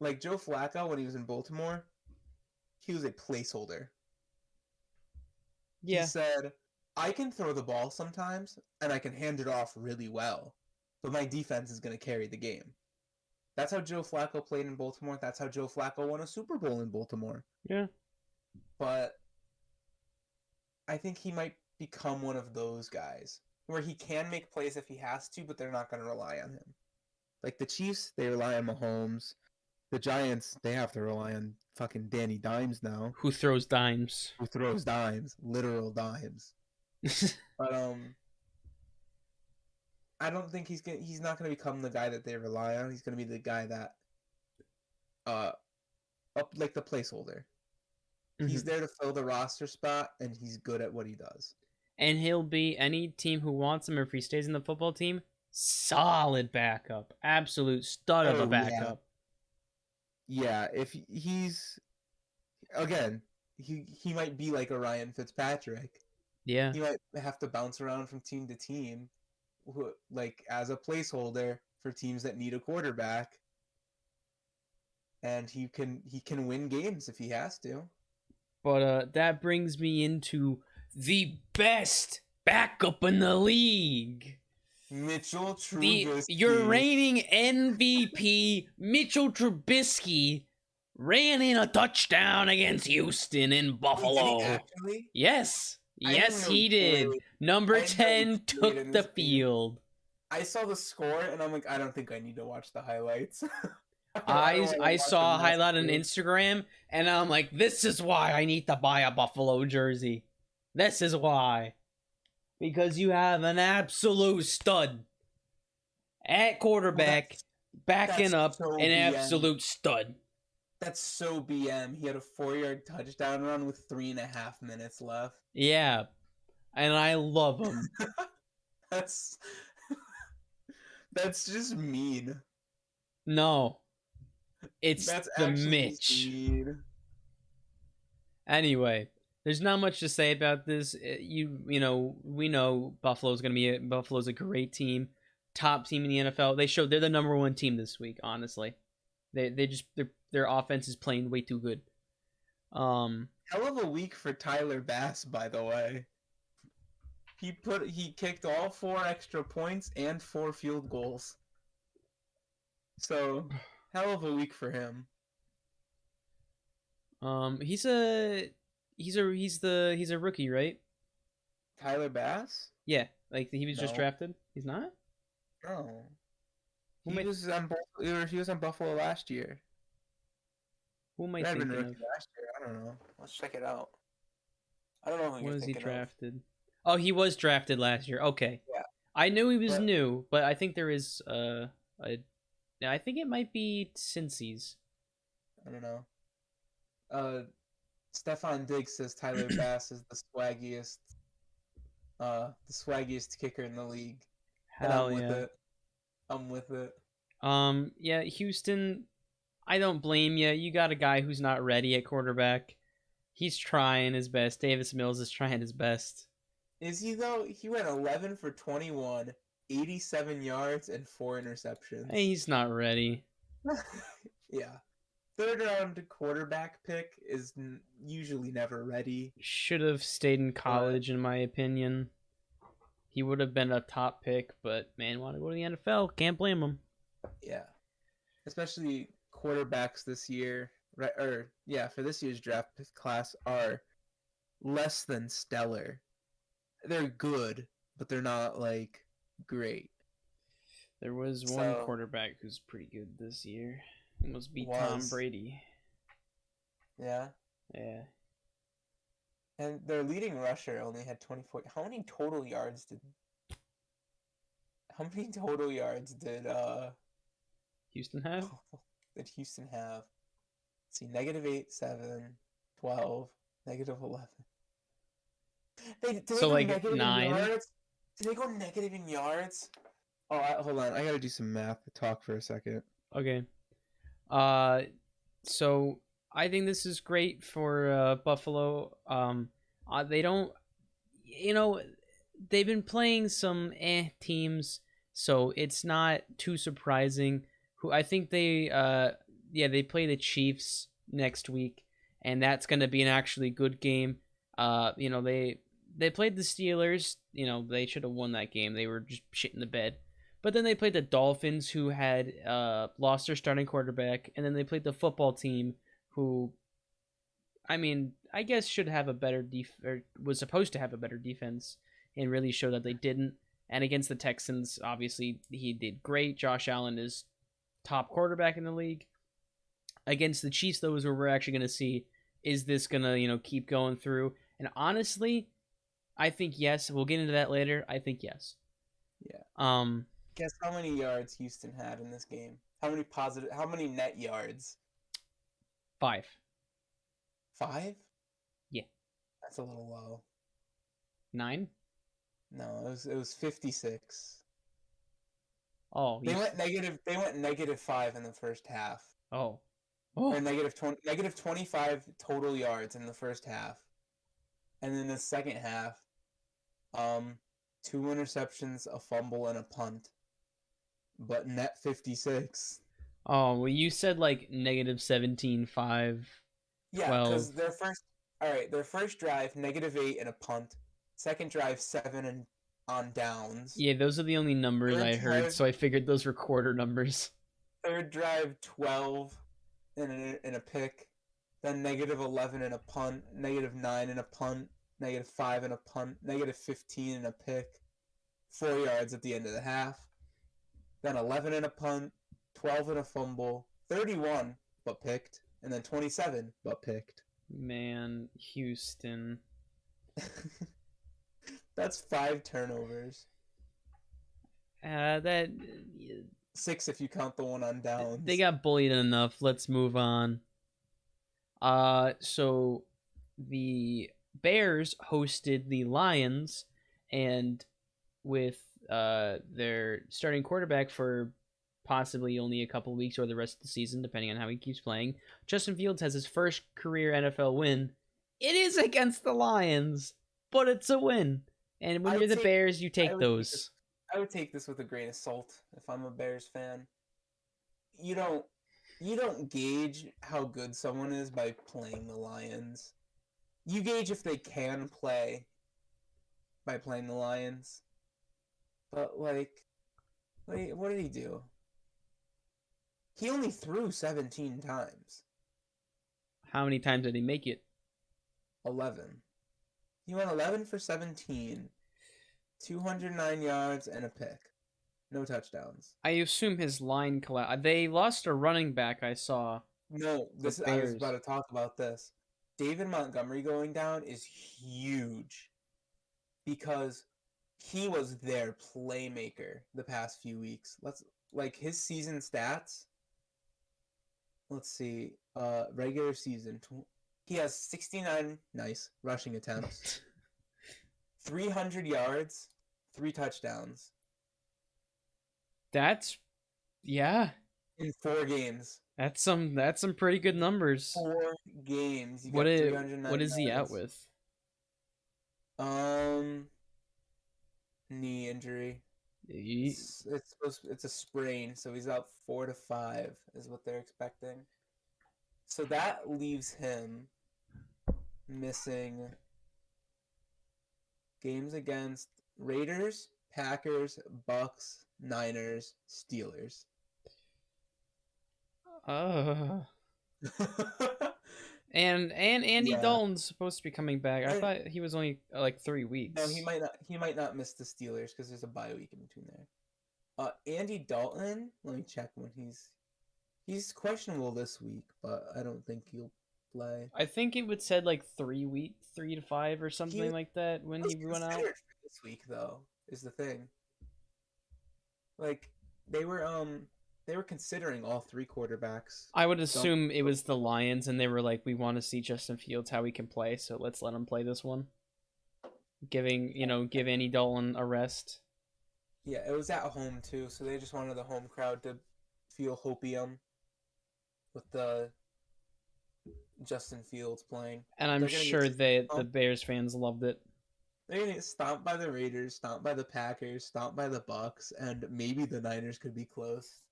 B: Like Joe Flacco when he was in Baltimore, he was a placeholder. He
A: Yeah,
B: said, "I can throw the ball sometimes, and I can hand it off really well, but my defense is going to carry the game." That's how Joe Flacco played in Baltimore. That's how Joe Flacco won a Super Bowl in Baltimore.
A: yeah.
B: But I think he might become one of those guys where he can make plays if he has to, but they're not going to rely on him. Like the Chiefs, they rely on Mahomes. The Giants, they have to rely on fucking Danny Dimes now,
A: Who throws dimes?
B: who throws dimes, literal dimes. But I don't think he's not gonna become the guy that they rely on. He's gonna be the guy that up like the placeholder. He's there to fill the roster spot, and he's good at what he does.
A: And he'll be any team who wants him, or if he stays in the football team, solid backup, absolute stud of a backup.
B: Yeah, if he's again, he might be like a Ryan Fitzpatrick.
A: Yeah,
B: He might have to bounce around from team to team, like as a placeholder for teams that need a quarterback, and he can win games if he has to.
A: but that brings me into the best backup in the league.
B: Mitchell Trubisky.
A: Your reigning MVP, Mitchell Trubisky, ran in a touchdown against Houston in Buffalo.
B: Did he actually?
A: Yes, he did. Number 10 took the field.
B: I saw the score and I'm like, I don't think I need to watch the highlights.
A: I saw a highlight on Instagram and I'm like, this is why I need to buy a Buffalo jersey. This is why. Because you have an absolute stud at quarterback, backing up an absolute stud.
B: That's so BM. He had a 4-yard touchdown run with 3.5 minutes left.
A: Yeah, and I love him.
B: That's just mean.
A: No, it's the Mitch.
B: Mean.
A: Anyway, there's not much to say about this. You know, we know Buffalo's a great team, top team in the NFL. They're the number 1 team this week. Honestly, their offense is playing way too good.
B: Hell of a week for Tyler Bass, by the way. He kicked all 4 extra points and 4 field goals. So hell of a week for him.
A: He's a rookie, right?
B: Tyler Bass?
A: Yeah, like he was just drafted. He's not?
B: No. He was on Buffalo last year.
A: Who am I thinking of?
B: Last year. I don't know. Let's check it out. I don't know who
A: you're thinking of. Was he drafted?
B: Of.
A: Oh, he was drafted last year. Okay.
B: Yeah.
A: I knew he was new, but I think there is I think it might be Cincy's.
B: I don't know. Stefan Diggs says Tyler Bass is the swaggiest kicker in the league.
A: Hell yeah.
B: I'm with it.
A: Yeah, Houston, I don't blame you. You got a guy who's not ready at quarterback. He's trying his best. Davis Mills is trying his best.
B: Is he though? He went 11 for 21, 87 yards, and 4 interceptions.
A: Hey, he's not ready.
B: Yeah. 3rd round quarterback pick is usually never ready.
A: Should have stayed in college, in my opinion. He would have been a top pick, but man, want to go to the NFL. Can't blame him.
B: Yeah. Especially quarterbacks this year, right? For this year's draft class are less than stellar. They're good, but they're not like great.
A: There was one quarterback who's pretty good this year. It must be Tom Brady.
B: Yeah.
A: Yeah.
B: And their leading rusher only had 24. How many total yards did
A: Houston have?
B: Did Houston have? Let's see, -8, 7, 12, -11. Did they go
A: like
B: negative
A: 9?
B: In yards? Did they go negative in yards? Oh, hold on. I gotta do some math to talk for a second.
A: Okay. So I think this is great for Buffalo. They don't, they've been playing some teams, so it's not too surprising. Who I think they play the Chiefs next week, and that's gonna be an actually good game. They played the Steelers. They should have won that game. They were just shit in the bed. But then they played the Dolphins, who had lost their starting quarterback, and then they played the football team, who I mean, I guess should have a better or was supposed to have a better defense, and really show that they didn't. And against the Texans, obviously he did great. Josh Allen is top quarterback in the league. Against the Chiefs, though, is where we're actually going to see, is this going to keep going through. And honestly, I think yes. We'll get into that later. I think yes.
B: Yeah.
A: Um,
B: Guess how many yards Houston had in this game? How many net yards?
A: 5.
B: 5?
A: Yeah.
B: That's a little low.
A: 9.
B: No, it was 56.
A: Oh,
B: They went negative. They went -5 in the first half,
A: Oh,
B: or
A: oh.
B: -25 total yards in the first half, and then the second half, 2 interceptions, a fumble, and a punt, but net 56.
A: Oh, well, you said like -17, 5,
B: Yeah,
A: 12.
B: because their first drive -8 and a punt, second drive 7 and on downs,
A: Yeah, those are the only numbers
B: third
A: I heard,
B: drive
A: so I figured those were quarter numbers.
B: third drive 12 and a pick, then -11 and a punt, -9 and a punt, -5 and a punt, -15 and a pick, 4 yards at the end of the half, then 11 and a punt, 12 and a fumble, 31 but picked, and then 27 but picked.
A: Man, Houston.
B: That's 5 turnovers.
A: That
B: 6 if you count the one on
A: they
B: downs.
A: got bullied enough. Let's move on. So the Bears hosted the Lions, and with their starting quarterback for possibly only a couple of weeks or the rest of the season, depending on how he keeps playing, Justin Fields has his first career NFL win. It is against the Lions, but it's a win. And when
B: I
A: you're
B: would
A: the
B: take
A: Bears, you
B: I
A: take
B: would take this
A: those.
B: I would take this with a grain of salt if I'm a Bears fan. You don't you don't gauge how good someone is by playing the Lions. You gauge if they can play by playing the Lions. But what did he do? He only threw 17 times.
A: How many times did he make it?
B: 11. He went 11 for 17, 209 yards and a pick. No touchdowns.
A: I assume his line collapsed. They lost a running back, I saw.
B: No,
A: The
B: I was about
A: Bears.
B: to talk about this. David Montgomery going down is huge because he was their playmaker the past few weeks. His season stats. Let's see. Regular season. He has 69 nice rushing attempts, 300 yards, 3 touchdowns
A: That's yeah.
B: in 4 games.
A: That's some pretty good numbers.
B: 4 games. You
A: What
B: got
A: it
B: 309
A: what is he out
B: yards.
A: with?
B: Um, knee injury.
A: He-
B: It's a sprain, so he's out 4 to 5 is what they're expecting. So that leaves him missing games against Raiders, Packers, Bucks, Niners, Steelers.
A: Uh and Andy
B: Yeah.
A: Dalton's supposed to be coming back. I
B: And
A: thought he was only like 3
B: no,
A: weeks.
B: he might not miss the Steelers because there's a bye week in between there. Andy Dalton, let me check when he's questionable this week, but I don't think he'll play.
A: I think it would said like 3 to 5 or
B: He
A: something like that when
B: was
A: he went out.
B: considered for this week though, is the thing. Like they were considering all 3 quarterbacks.
A: I would
B: Don't
A: assume it was the Lions, and they were like, "We want to see Justin Fields how he can play, so let's let him play this one." Give Andy Dalton a rest.
B: Yeah, it was at home too, so they just wanted the home crowd to feel hopium with the Justin Fields playing.
A: And I'm
B: They're gonna get
A: sure that the
B: stomped.
A: Bears fans loved it.
B: They're gonna get stomped by the Raiders, stomped by the Packers, stomped by the Bucks, and maybe the Niners could be close.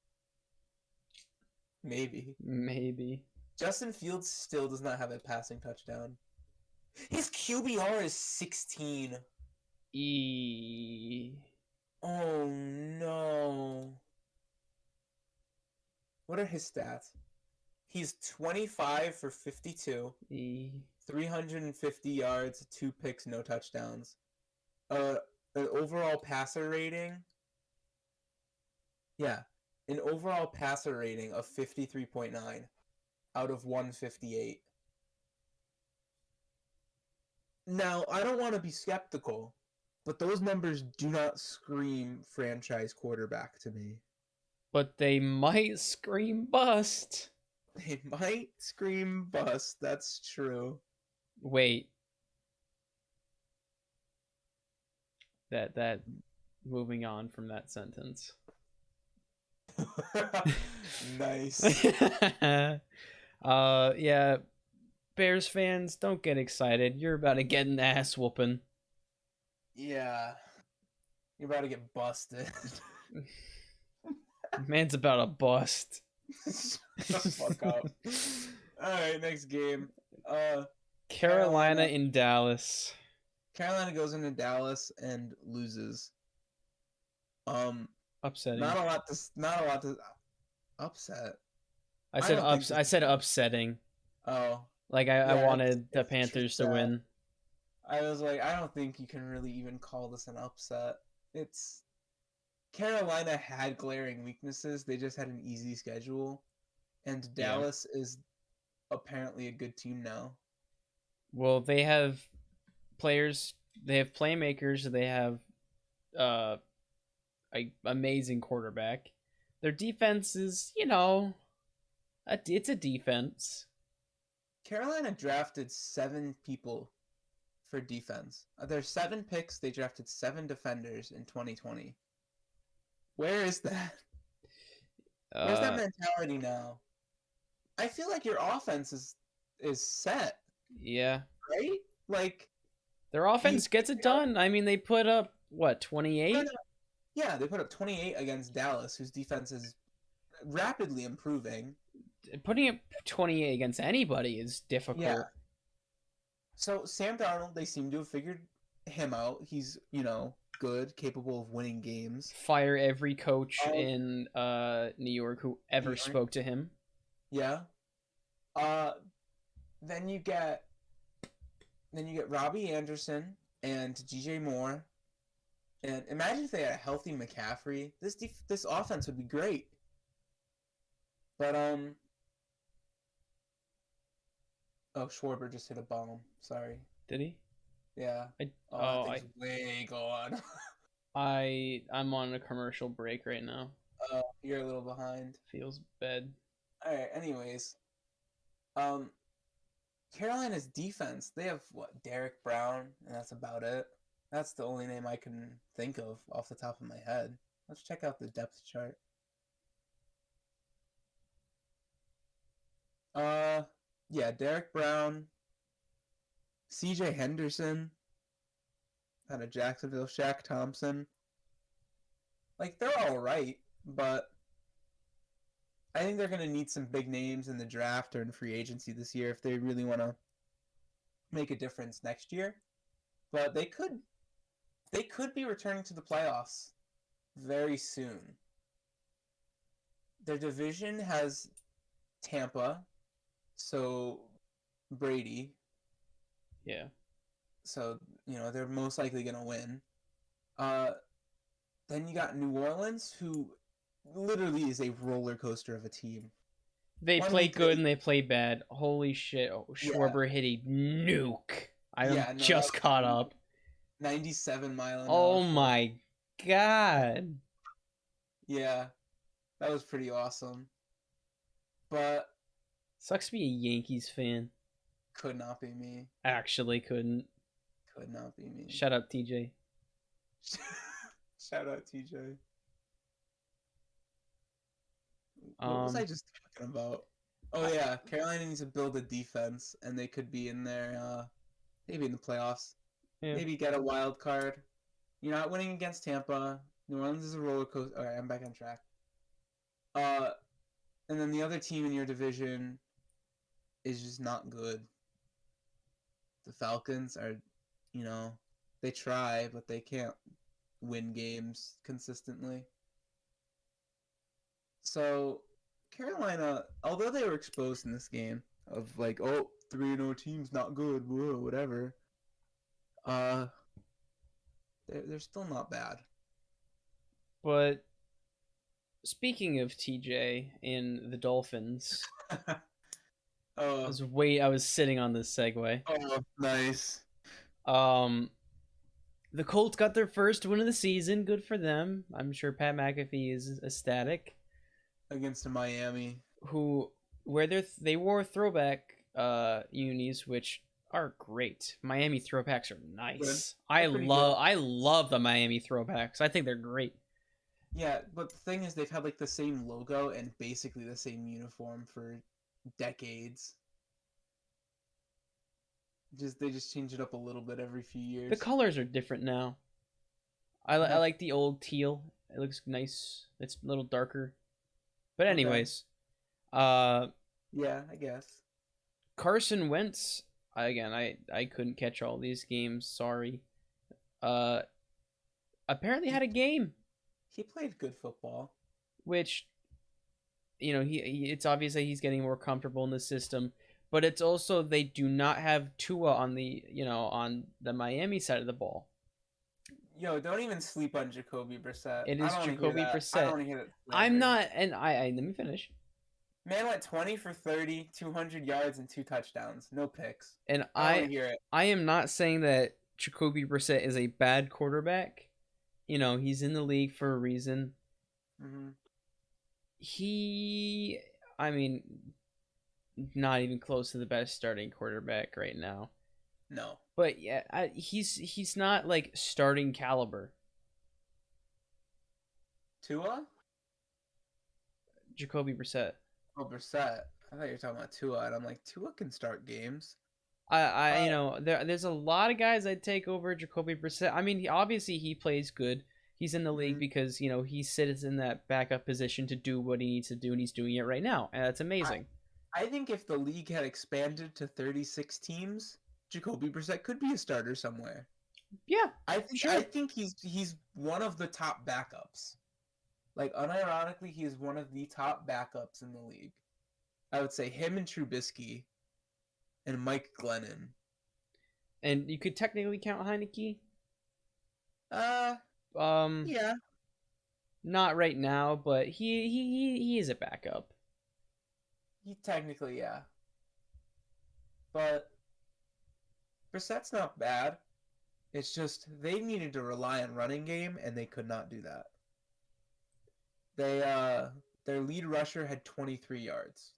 B: Maybe.
A: Maybe.
B: Justin Fields still does not have a passing touchdown. His QBR is 16.
A: E.
B: Oh no. What are his stats? He's 25 for 52,
A: E-
B: 350 yards, 2 picks, no touchdowns. Uh, an overall passer rating. Yeah, an overall passer rating of 53.9 out of 158. Now, I don't want to be skeptical, but those numbers do not scream franchise quarterback to me.
A: But they might scream bust.
B: They might scream bust, that's true.
A: Wait. That moving on from that sentence.
B: Nice.
A: Yeah, Bears fans, don't get excited. You're about to get an ass whooping.
B: Yeah. You're about to get busted.
A: Man's about to bust.
B: Shut the fuck up. Alright, next game.
A: Carolina in Dallas.
B: Carolina goes into Dallas and loses.
A: Upsetting.
B: Not a lot to upset.
A: I
B: I
A: said
B: don't think
A: I said upsetting.
B: Oh.
A: Like I
B: Yeah,
A: wanted the
B: it's
A: Panthers to
B: sad.
A: win.
B: I was like, I don't think you can really even call this an upset. It's Carolina had glaring weaknesses. They just had an easy schedule. And
A: Yeah.
B: Dallas is apparently a good team now.
A: Well, they have players. They have playmakers. They have a amazing quarterback. Their defense is, it's a defense.
B: Carolina drafted 7 people for defense. There's 7 picks. They drafted 7 defenders in 2020. Where is that? Where's that mentality now? I feel like your offense is set,
A: Yeah.
B: right? Like
A: Their offense gets it done. I mean, they put up what, 28?
B: Yeah, they put up 28 against Dallas, whose defense is rapidly improving.
A: Putting up 28 against anybody is difficult.
B: Yeah. So Sam Darnold, they seem to have figured him out. He's, good, capable of winning games.
A: Fire every coach in New York who ever spoke to him.
B: Yeah. Then you get Robbie Anderson and DJ Moore. And imagine if they had a healthy McCaffrey. This offense would be great. But oh, Schwarber just hit a bomb. Sorry.
A: Did he?
B: Yeah. That thing's way gone.
A: I'm on a commercial break right now.
B: You're a little behind.
A: Feels bad.
B: All right. Anyways, Carolina's defense. They have Derek Brown, and that's about it. That's the only name I can think of off the top of my head. Let's check out the depth chart. Yeah, Derek Brown, C.J. Henderson, out of Jacksonville, Shaq Thompson. Like, they're all right, but I think they're going to need some big names in the draft or in free agency this year if they really want to make a difference next year. But they could be returning to the playoffs very soon. Their division has Tampa, so Brady.
A: Yeah.
B: So, they're most likely going to win. Then you got New Orleans, who literally is a roller coaster of a team.
A: They play good and they play bad. Holy shit. Schwarber hit a nuke. I'm just caught up.
B: 97 mile an hour.
A: Oh my god.
B: Yeah. That was pretty awesome. But
A: sucks to be a Yankees fan.
B: Could not be me.
A: Actually couldn't.
B: Could not be me.
A: Shut up, TJ.
B: Shout out, TJ. What was I just talking about? Oh yeah, Carolina needs to build a defense, and they could be in there, maybe in the playoffs. Yeah. Maybe get a wild card. You're not winning against Tampa. New Orleans is a roller coaster. All right, I'm back on track. And then the other team in your division is just not good. The Falcons are, they try, but they can't win games consistently. So Carolina, although they were exposed in this game of like, oh, 3-0 team's not good, whoa, whatever. Uh, they're still not bad.
A: But speaking of TJ and the Dolphins,
B: Oh,
A: I was sitting on this segue.
B: oh, nice.
A: Um, the Colts got their first win of the season. Good for them. I'm sure Pat McAfee is ecstatic.
B: Against the Miami.
A: Who they wore throwback unis, which are great. Miami throwbacks are
B: Good.
A: nice.
B: They're pretty good.
A: I love the Miami throwbacks. I think they're great.
B: Yeah, but the thing is, they've had like the same logo and basically the same uniform for decades. They just change it up a little bit every few
A: The
B: years.
A: colors are different now. I
B: That
A: like the old teal. It looks nice. It's a little darker. But
B: okay.
A: anyways, uh,
B: Yeah, I guess.
A: Carson Wentz. Again, I couldn't catch all these games. Sorry. Uh, apparently
B: He
A: had a game,
B: he played good football.
A: which it's obvious that he's getting more comfortable in the system. But it's also they do not have Tua on the Miami side of the ball.
B: Yo, don't even sleep on Jacoby Brissett.
A: It
B: I
A: is
B: don't want to hear
A: Jacoby
B: that. I don't
A: Brissett.
B: want to hear that
A: I'm
B: slander.
A: not, and let me finish.
B: Man went 20 for 30, 200 yards, and 2 touchdowns. No picks.
A: And
B: I don't want to hear it.
A: I am not saying that Jacoby Brissett is a bad quarterback. He's in the league for a reason.
B: Mm-hmm.
A: He, I mean, not even close to the best starting quarterback right now.
B: No.
A: But yeah, he's not like starting caliber.
B: Tua?
A: Jacoby Brissett.
B: Oh, Brissett. I thought you were talking about Tua, and I'm like, Tua can start games.
A: I
B: Uh,
A: there's a lot of guys I'd take over Jacoby Brissett. I mean, obviously he plays good. He's in the league
B: mhm.
A: because he sits in that backup position to do what he needs to do, and he's doing it right now, and that's
B: I,
A: amazing.
B: I think if the league had expanded to 36 teams, Jacoby Brissett could be a starter somewhere.
A: Yeah,
B: I
A: sure.
B: think he's one of the top backups. Like unironically, he is one of the top backups in the league. I would say him and Trubisky and Mike Glennon.
A: And you could technically count Heineke.
B: Uh,
A: Um,
B: yeah.
A: not right now, but he is a backup.
B: He technically, yeah. But Brissett's not bad. It's just they needed to rely on running game, and they could not do that. They their lead rusher had 23 yards.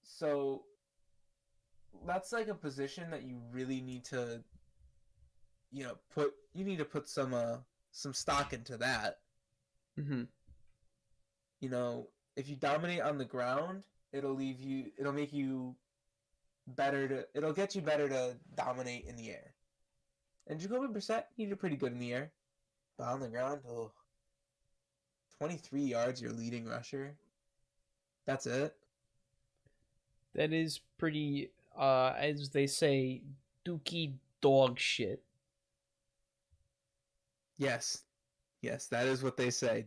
B: So that's like a position that you really need to, put some stock into that.
A: Mm-hmm.
B: You know, if you dominate on the ground, it'll make you it'll get you better to dominate in the air. And Jacoby Brissett, he did pretty good in the air. But on the ground, 23 yards, your leading rusher. That's it.
A: That is pretty, as they say, dookie dog shit.
B: Yes. Yes, that is what they say.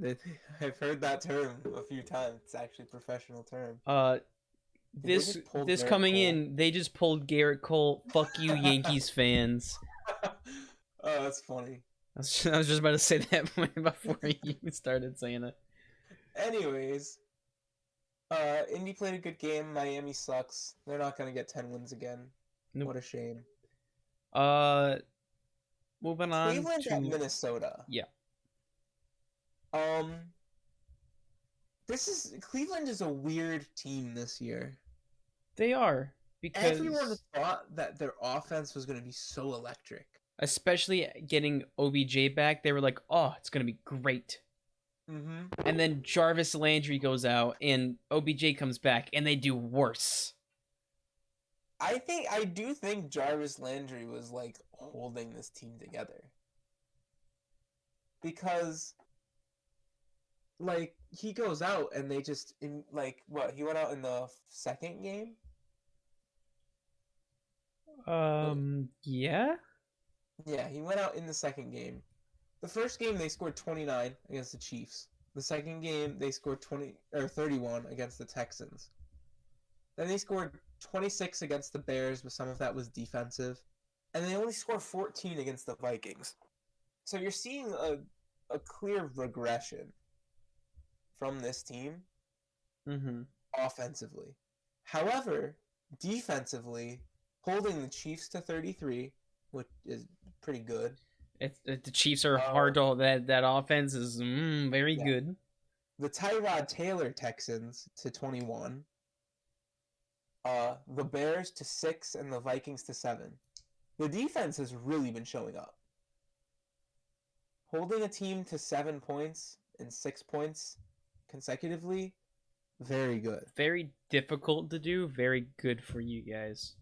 B: I've heard that term a few times. It's actually a professional term.
A: Uh,
B: Did they
A: this
B: just pull
A: this
B: Garrett
A: coming
B: Cole?
A: in, they just pulled Garrett Cole. Fuck you, Yankees fans.
B: Oh, that's funny.
A: I was just about to say that before you started saying it.
B: Anyways, Indy played a good game. Miami sucks. They're not gonna get 10 wins again.
A: Nope.
B: What a shame.
A: Uh, moving on
B: Cleveland at
A: to
B: Minnesota.
A: yeah,
B: Um, Cleveland is a weird team this year.
A: they are
B: Everyone
A: because
B: thought that their offense was going to be so electric.
A: especially getting OBJ back, they were like, oh, it's gonna be great.
B: Mm-hmm.
A: And then Jarvis Landry goes out, and OBJ comes back, and they do worse.
B: I do think Jarvis Landry was like holding this team together. Because like he goes out and they just in like what, he went out in the second game?
A: Yeah.
B: Yeah, he went out in the second game. The first game they scored 29 against the Chiefs. The second game they scored 31 against the Texans. Then they scored 26 against the Bears, but some of that was defensive. And they only scored 14 against the Vikings. So you're seeing a clear regression from this team
A: Mm-hmm.
B: offensively. However, defensively, holding the Chiefs to 33, which is pretty good.
A: The Chiefs are hard
B: Uh,
A: to that offense is very
B: yeah.
A: good.
B: The Tyrod Taylor Texans to 21. The Bears to 6 and the Vikings to 7. The defense has really been showing up. Holding a team to 7 points and 6 points consecutively, very good.
A: Very difficult to do. Very good for you guys.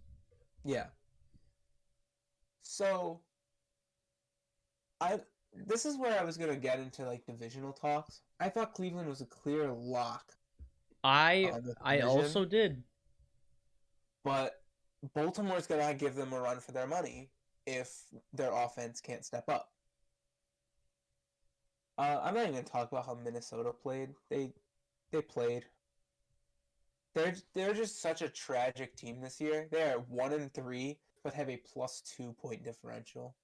B: Yeah. So I this is where I was gonna get into like divisional talks. I thought Cleveland was a clear lock
A: I
B: on the
A: I
B: division,
A: also did.
B: but Baltimore's gonna give them a run for their money if their offense can't step up. I'm not even gonna talk about how Minnesota played. They played. They're just such a tragic team this year. They are 1-3, but have a +2 point differential.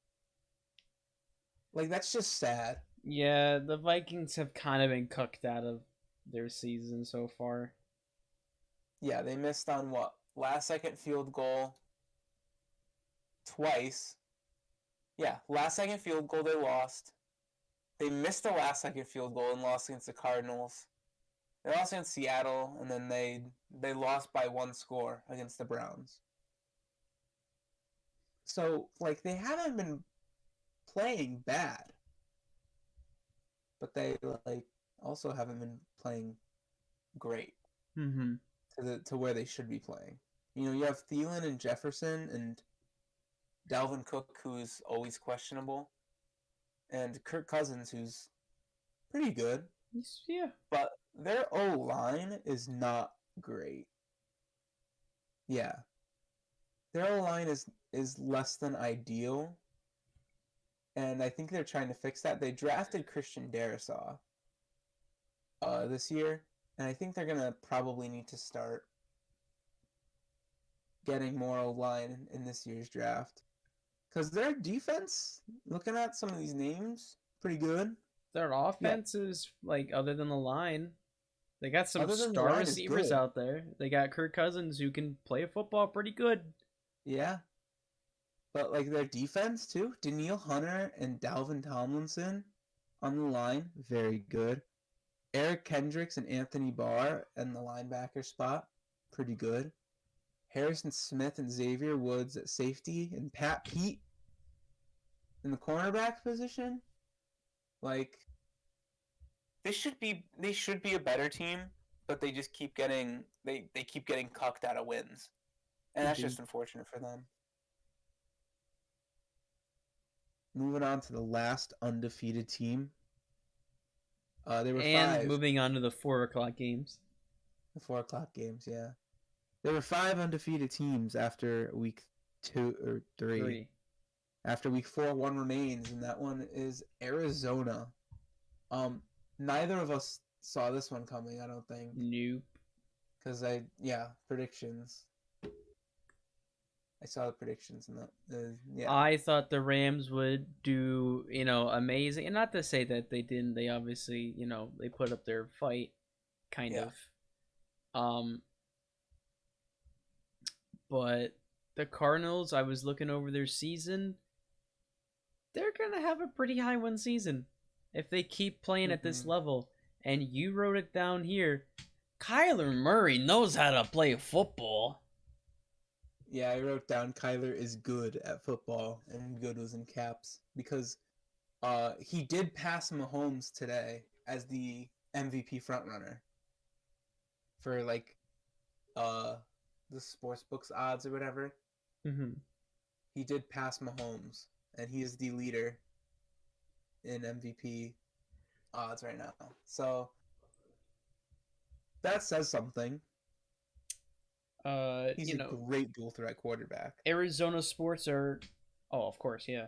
B: Like that's just sad.
A: Yeah, the Vikings have kind of been cooked out of their season so far.
B: Yeah, they missed on what? Last second field goal twice. Yeah, last second field goal they lost. They missed the last second field goal and lost against the Cardinals. They lost against Seattle, and then they lost by 1 score against the Browns. So like they haven't been playing bad, but they like also haven't been playing great
A: Mm-hmm.
B: to where they should be playing. You know, you have Thielen and Jefferson and Dalvin Cook, who's always questionable, and Kirk Cousins, who's pretty good,
A: Yeah.
B: but their O line is not great. Yeah, their O line is less than ideal, and I think they're trying to fix that. They drafted Christian Darrisaw this year, and I think they're gonna probably need to start getting more O line in this year's draft. Because their defense, looking at some of these names, pretty good.
A: Their
B: Yeah,
A: offense is like other than the line. They got some
B: other than the
A: star
B: line is
A: receivers
B: good.
A: out there. They got Kirk Cousins who can play football pretty good.
B: Yeah, but like their defense too. Daniil Hunter and Dalvin Tomlinson on the line, very good. Eric Kendricks and Anthony Barr in the linebacker spot, pretty good. Harrison Smith and Xavier Woods at safety, and Pat Pete in the cornerback position. Like they should be a better team, but they just keep getting they keep getting cucked out of wins, and
A: They
B: that's
A: do.
B: just unfortunate for them. Moving on to the last undefeated team. There were
A: And
B: five.
A: moving on to the 4 o'clock games.
B: The 4 o'clock games, yeah. There were five undefeated teams after week 2 or 3.
A: 3.
B: After week 4, one remains, and that one is Arizona. Um, Neither of us saw this one coming, I don't think,
A: Nope.
B: because predictions. I saw the predictions in that. Yeah,
A: I thought the Rams would do, amazing. And not to say that they didn't. They obviously, they put up their fight, kind
B: yeah.
A: of. Um, but the Cardinals, I was looking over their season. They're gonna have a pretty high win season if they keep playing at this
B: Mm-hmm.
A: level. And you wrote it down here. Kyler Murray knows how to play football.
B: Yeah, I wrote down Kyler is good at football, and good was in caps because he did pass Mahomes today as the MVP frontrunner for like uh the sports books odds or whatever.
A: Mm-hmm.
B: He did pass Mahomes, and he is the leader in MVP odds right now. So that says something. He's
A: You
B: a
A: know,
B: great dual threat quarterback.
A: Arizona sports are. Oh, of course, yeah.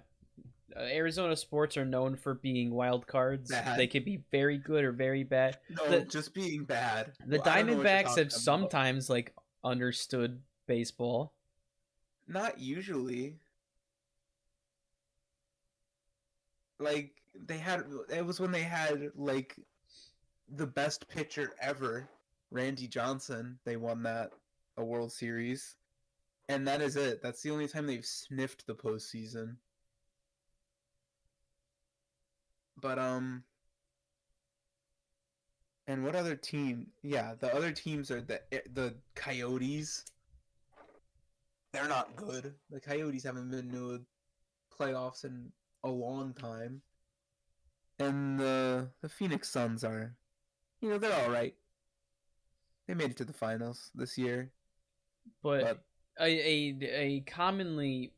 A: Arizona sports are known for being wild cards. They
B: Bad.
A: could be very good or very bad.
B: No,
A: The
B: just being bad.
A: the
B: I don't know what you're
A: Diamondbacks
B: talking
A: have
B: about.
A: sometimes like understood baseball.
B: Not usually. Like they had it was when they had like the best pitcher ever, Randy Johnson. They won that a World Series. And that is it. That's the only time they've sniffed the postseason. But and what other team? Yeah, the other teams are the Coyotes. They're not good. The Coyotes haven't been to a playoffs in a long time. And the Phoenix Suns are, they're all right. They made it to the finals this year,
A: But
B: but
A: a commonly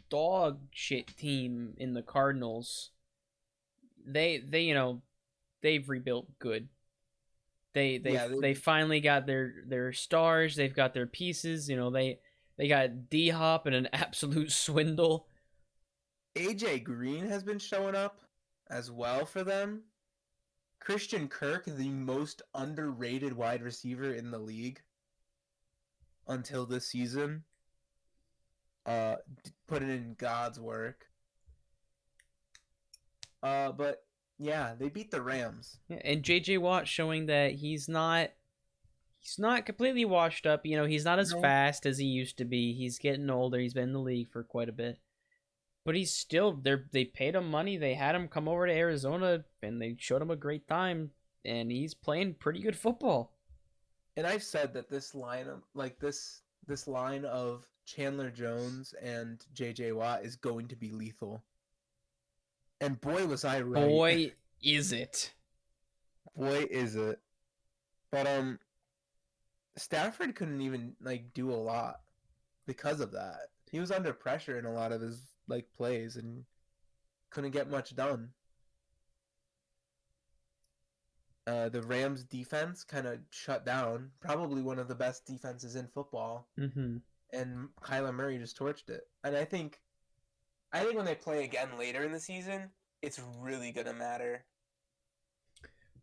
A: dog shit team in the Cardinals, they they've rebuilt good. They they
B: yeah,
A: they finally got their stars. They've got their pieces. They got D Hop and an absolute swindle.
B: AJ Green has been showing up as well for them. Christian Kirk, the most underrated wide receiver in the league until this season, uh, put it in God's work. But yeah, they beat the Rams.
A: And JJ Watt showing that he's not completely washed up. He's not as
B: No,
A: fast as he used to be. He's getting older. He's been in the league for quite a bit. But he's still they paid him money. They had him come over to Arizona and they showed him a great time and he's playing pretty good football.
B: and I've said that this line of this line of Chandler Jones and JJ Watt is going to be lethal. And boy was I right.
A: Boy, is it.
B: Boy is it. But Stafford couldn't even like do a lot because of that. He was under pressure in a lot of his like plays and couldn't get much done. The Rams defense kind of shut down, probably one of the best defenses in football,
A: Mm-hmm.
B: and Kyler Murray just torched it. And I think when they play again later in the season, it's really gonna matter.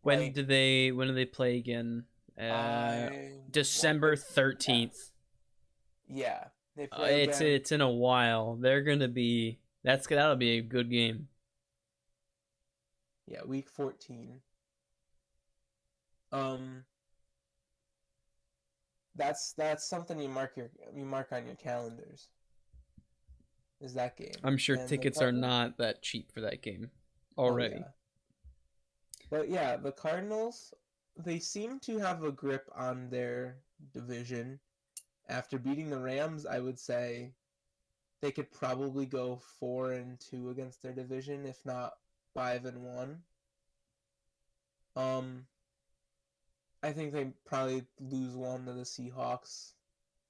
B: Like
A: When do they play again? Uh,
B: I
A: December 13th.
B: yeah, they play
A: It's
B: again.
A: it's in a while. They're gonna be that'll be a good game.
B: Yeah, week 14. Um, that's something you mark on your calendars. Is that game
A: I'm sure
B: and the
A: tickets are not that cheap for that game
B: oh
A: already.
B: yeah, but yeah, the Cardinals they seem to have a grip on their division. After beating the Rams, I would say they could probably go 4-2 against their division, if not 5-1. Um, I think they probably lose one to the Seahawks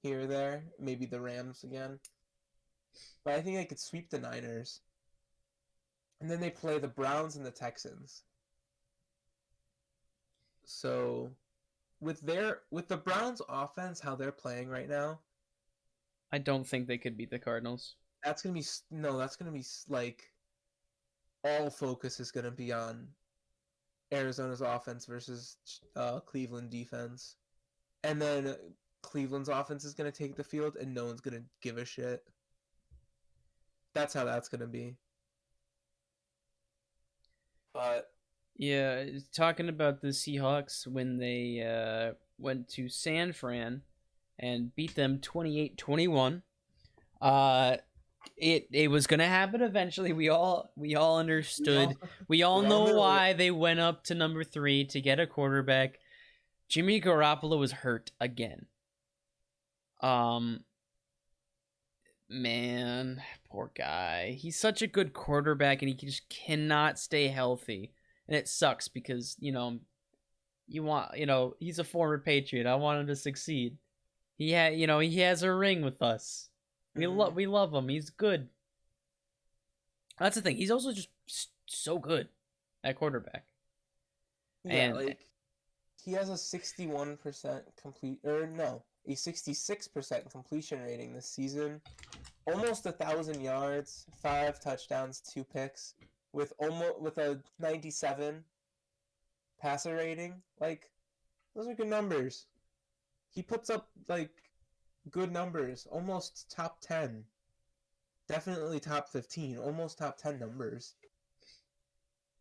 B: here or there, maybe the Rams again. But I think they could sweep the Niners. And then they play the Browns and the Texans. So with the Browns offense how they're playing right now,
A: I don't think they could beat the Cardinals.
B: that's going to be no, that's going to be like all focus is going to be on Arizona's offense versus Cleveland defense. And then Cleveland's offense is going to take the field and no one's going to give a shit. That's how that's going to be. But
A: Yeah, talking about the Seahawks when they went to San Fran and beat them 28-21. Uh it was gonna happen eventually. We all understood. We all
B: we all
A: know
B: knew it.
A: why they went up to number 3 to get a quarterback. Jimmy Garoppolo was hurt again. Um Man, poor guy. He's such a good quarterback and he just cannot stay healthy. And it sucks because, he's a former Patriot. I want him to succeed. He has a ring with us. We love him. He's good. That's the thing. He's also just so good at quarterback.
B: Yeah,
A: And
B: like he has a 61% complete or no, a 66% completion rating this season. almost 1,000 yards, 5 touchdowns, 2 picks, with a 97 passer rating. Like those are good numbers. He puts up like good numbers, almost top 10, definitely top 15, almost top 10 numbers,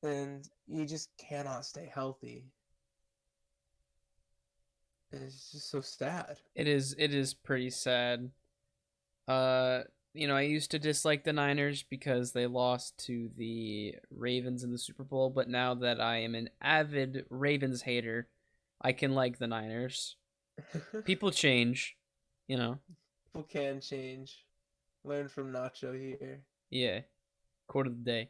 B: and he just cannot stay healthy. It's just so sad.
A: It is pretty sad. Uh, I used to dislike the Niners because they lost to the Ravens in the Super Bowl, but now that I am an avid Ravens hater, I can like the Niners. People change, you know.
B: People can change. Learn from Nacho here.
A: Yeah, quote of the day.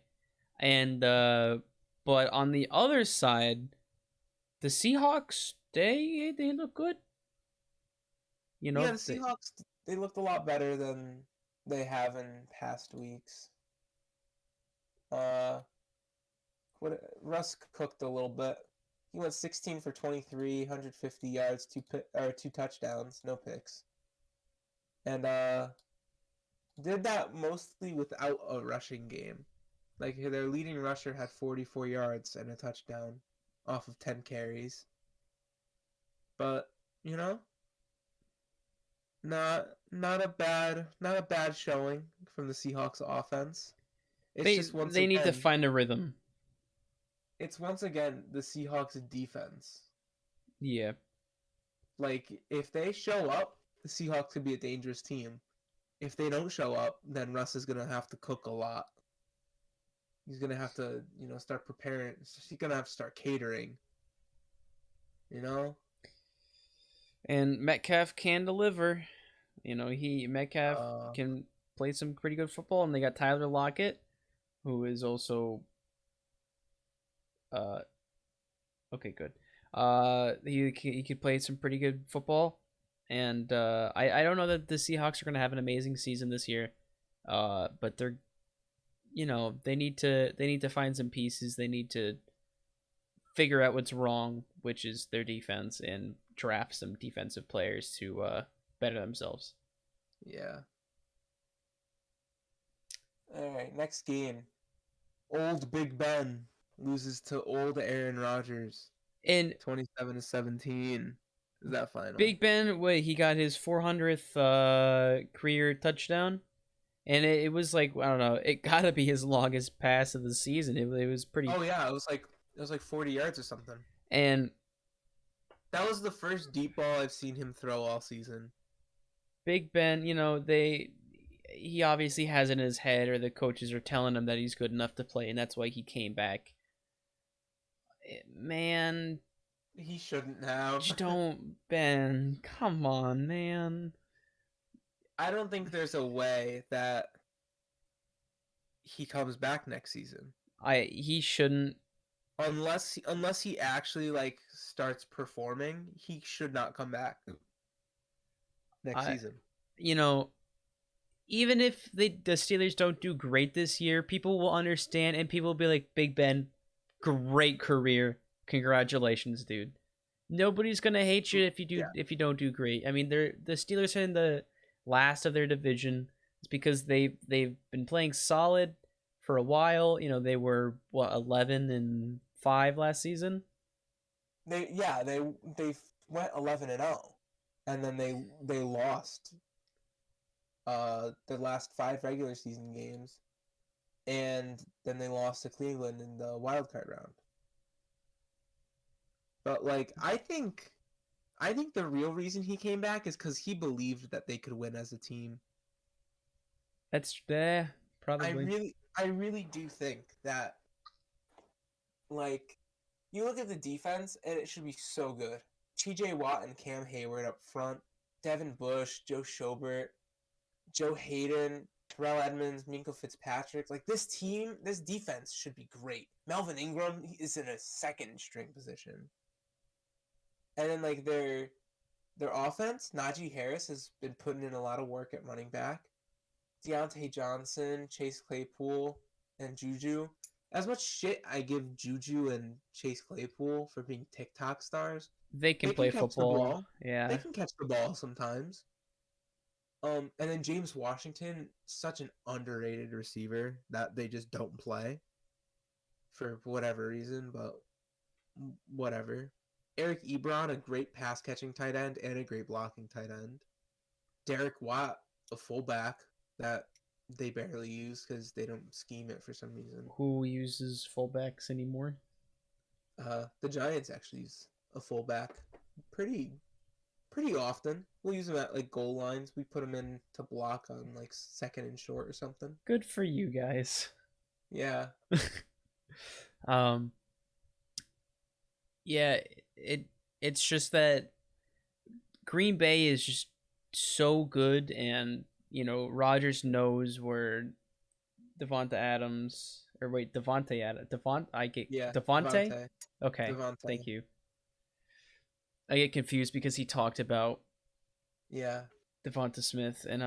A: And but on the other side, the Seahawks, they look good. You
B: Yeah,
A: know,
B: the Seahawks, they looked a lot better than they have in past weeks. Uh, Russ cooked a little bit. He went 16 for 23, 150 yards, 2 touchdowns, no picks. And did that mostly without a rushing game. Like their leading rusher had 44 yards and a touchdown off of 10 carries. But, you know, not a bad showing from the Seahawks offense. It's
A: they
B: just once
A: they need to
B: again
A: find a rhythm.
B: it's once again the Seahawks defense.
A: Yeah.
B: Like if they show up, the Seahawks could be a dangerous team. If they don't show up, then Russ is gonna have to cook a lot. He's gonna have to, start preparing. He's gonna have to start catering. You know?
A: And Metcalf can deliver. He Metcalf
B: Uh,
A: can play some pretty good football, and they got Tyler Lockett, who is also uh okay, good. He could play some pretty good football, and I don't know that the Seahawks are gonna have an amazing season this year, but they're they need to find some pieces. They need to figure out what's wrong, which is their defense, and draft some defensive players to better themselves.
B: yeah. All right, next game. Old Big Ben loses to old Aaron Rodgers,
A: And
B: 27-17. Is that final?
A: Big Ben, wait, he got his 400th career touchdown, and it was like, I don't know, it gotta be his longest pass of the season. It was pretty,
B: Oh yeah, it was like 40 yards or something.
A: and
B: That was the first deep ball I've seen him throw all season.
A: Big Ben, he obviously has it in his head, or the coaches are telling him that he's good enough to play, and that's why he came back. Man,
B: He shouldn't have.
A: just don't, Ben. Come on, man.
B: I don't think there's a way that he comes back next season.
A: He shouldn't.
B: Unless he actually like starts performing, he should not come back next
A: I
B: season.
A: you know Even if the Steelers don't do great this year, people will understand, and people will be like, Big Ben, great career, congratulations, dude. Nobody's gonna hate you
B: Yeah.
A: if you don't do great. I mean, the Steelers are in the last of their division. It's because they've been playing solid for a while. They were what 11-5 last season.
B: They went 11-0, and then they lost the last 5 regular season games, and then they lost to Cleveland in the wild card round. But like I think the real reason he came back is because he believed that they could win as a team.
A: That's
B: I
A: probably.
B: really I really do think that, like, you look at the defense and it should be so good. TJ Watt and Cam Hayward up front, Devin Bush, Joe Schobert, Joe Hayden, Terrell Edmonds, Minka Fitzpatrick. Like this defense should be great. Melvin Ingram is in a second string position. And then like their offense, Najee Harris has been putting in a lot of work at running back. Deontay Johnson, Chase Claypool, and Juju. As much shit I give Juju and Chase Claypool for being TikTok stars,
A: They can
B: they can
A: play
B: catch the
A: football.
B: ball. They
A: Yeah.
B: can catch the ball sometimes. And then James Washington, such an underrated receiver that they just don't play for whatever reason, but whatever. Eric Ebron, a great pass catching tight end and a great blocking tight end. Derek Watt, a fullback that they barely use because they don't scheme it for some reason.
A: Who uses fullbacks anymore?
B: The Giants actually use a fullback pretty pretty often. We'll use them at like goal lines. We put them in to block on like second and short or something.
A: Good for you guys.
B: Yeah,
A: um, yeah, it's just that Green Bay is just so good, and Rodgers knows where Devonta Adams or wait Devontae Adams I get
B: yeah,
A: Devontae.
B: Devontae,
A: Okay,
B: Devontae.
A: thank you. I get confused because he talked about
B: Yeah,
A: Devonta Smith, and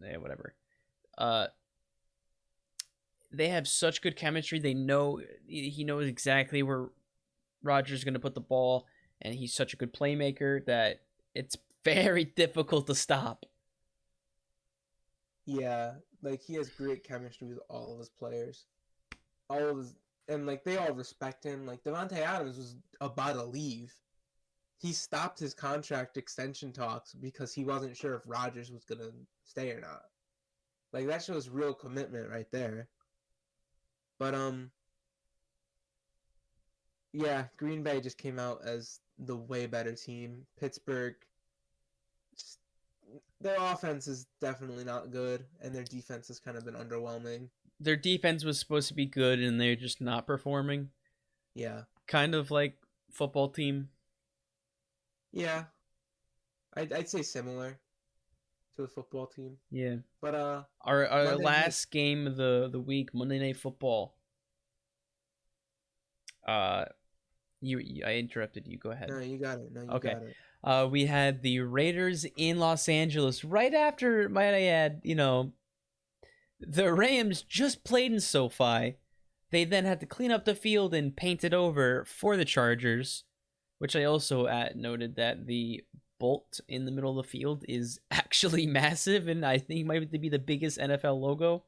A: yeah, whatever. Uh, they have such good chemistry. They know he knows exactly where Rodgers is going to put the ball, and he's such a good playmaker that it's very difficult to stop.
B: yeah. Like he has great chemistry with all of his players. All of his and like they all respect him. Like Devontae Adams was about to leave. He stopped his contract extension talks because he wasn't sure if Rodgers was gonna stay or not. Like that shows real commitment right there. But yeah, Green Bay just came out as the way better team. Pittsburgh, their offense is definitely not good, and their defense has kind of been underwhelming.
A: Their defense was supposed to be good, and they're just not performing.
B: Yeah,
A: Kind of like football team.
B: yeah, I'd say similar to the football team.
A: Yeah.
B: But
A: Our
B: Monday night.
A: last game of the week, Monday Night Football. Uh, I interrupted you. Go ahead.
B: No, you got it. No, you
A: Okay.
B: got it.
A: We had the Raiders in Los Angeles right after, might I add, the Rams just played in SoFi. They then had to clean up the field and paint it over for the Chargers, which I also noted that the bolt in the middle of the field is actually massive, and I think it might be the biggest NFL logo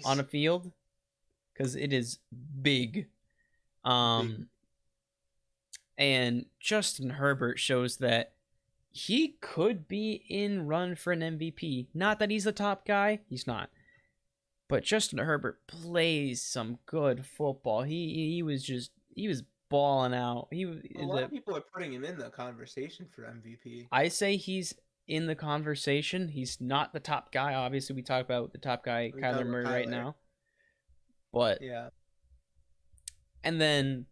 A: on a
B: Nice.
A: field because it is big.
B: Big.
A: And Justin Herbert shows that he could be in run for an MVP. Not that he's the top guy, he's not. But Justin Herbert plays some good football. He was balling out.
B: A lot of people are putting him in the conversation for MVP.
A: I say he's in the conversation. He's not the top guy. Obviously, we talk about the top guy,
B: We talk
A: Kyler
B: about
A: Murray, right
B: Kyler.
A: now. But
B: Yeah.
A: and then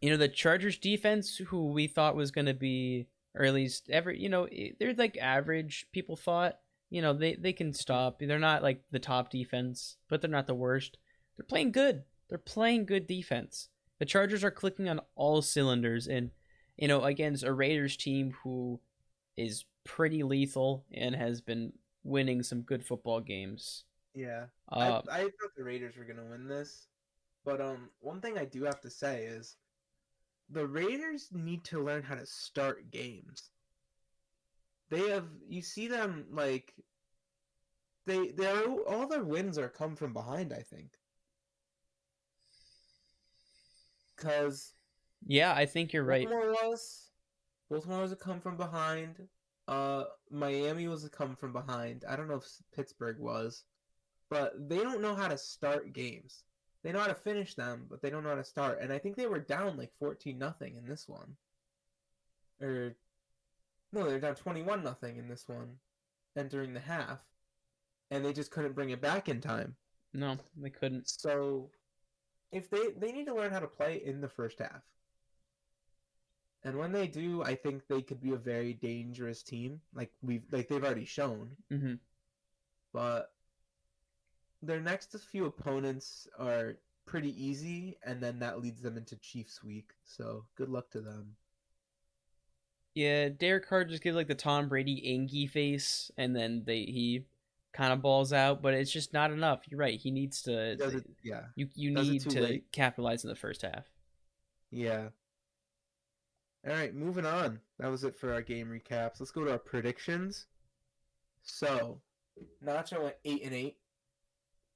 A: the Chargers defense, who we thought was going to be, or at least they're like average. People thought, they can stop. They're not like the top defense, but they're not the worst. They're playing good. They're playing good defense. The Chargers are clicking on all cylinders, and against a Raiders team who is pretty lethal and has been winning some good football games.
B: Yeah.
A: Uh,
B: I thought the Raiders were gonna win this. But one thing I do have to say is the Raiders need to learn how to start games. You see them like they're all their wins are come from behind, I think. Cuz
A: yeah, I think you're right.
B: Baltimore was a come from behind. Miami was a come from behind. I don't know if Pittsburgh was, but they don't know how to start games. They know how to finish them, but they don't know how to start. And I think they were down like 14-0 in this one. Or no, they're down 21-0 in this one entering the half. And they just couldn't bring it back in time.
A: No, they couldn't.
B: So if they need to learn how to play in the first half. And when they do, I think they could be a very dangerous team, like they've already shown.
A: Mm-hmm.
B: But their next few opponents are pretty easy, and then that leads them into Chiefs week. So good luck to them.
A: Yeah, Derek Carr just gives like the Tom Brady Angie face, and then he kind of balls out, but it's just not enough. You're right. He needs to.
B: Does it? Yeah.
A: You
B: Does it
A: need
B: too
A: to
B: late?
A: capitalize in the first half.
B: Yeah. All right, moving on. That was it for our game recaps. Let's go to our predictions. So, Nacho went 8-8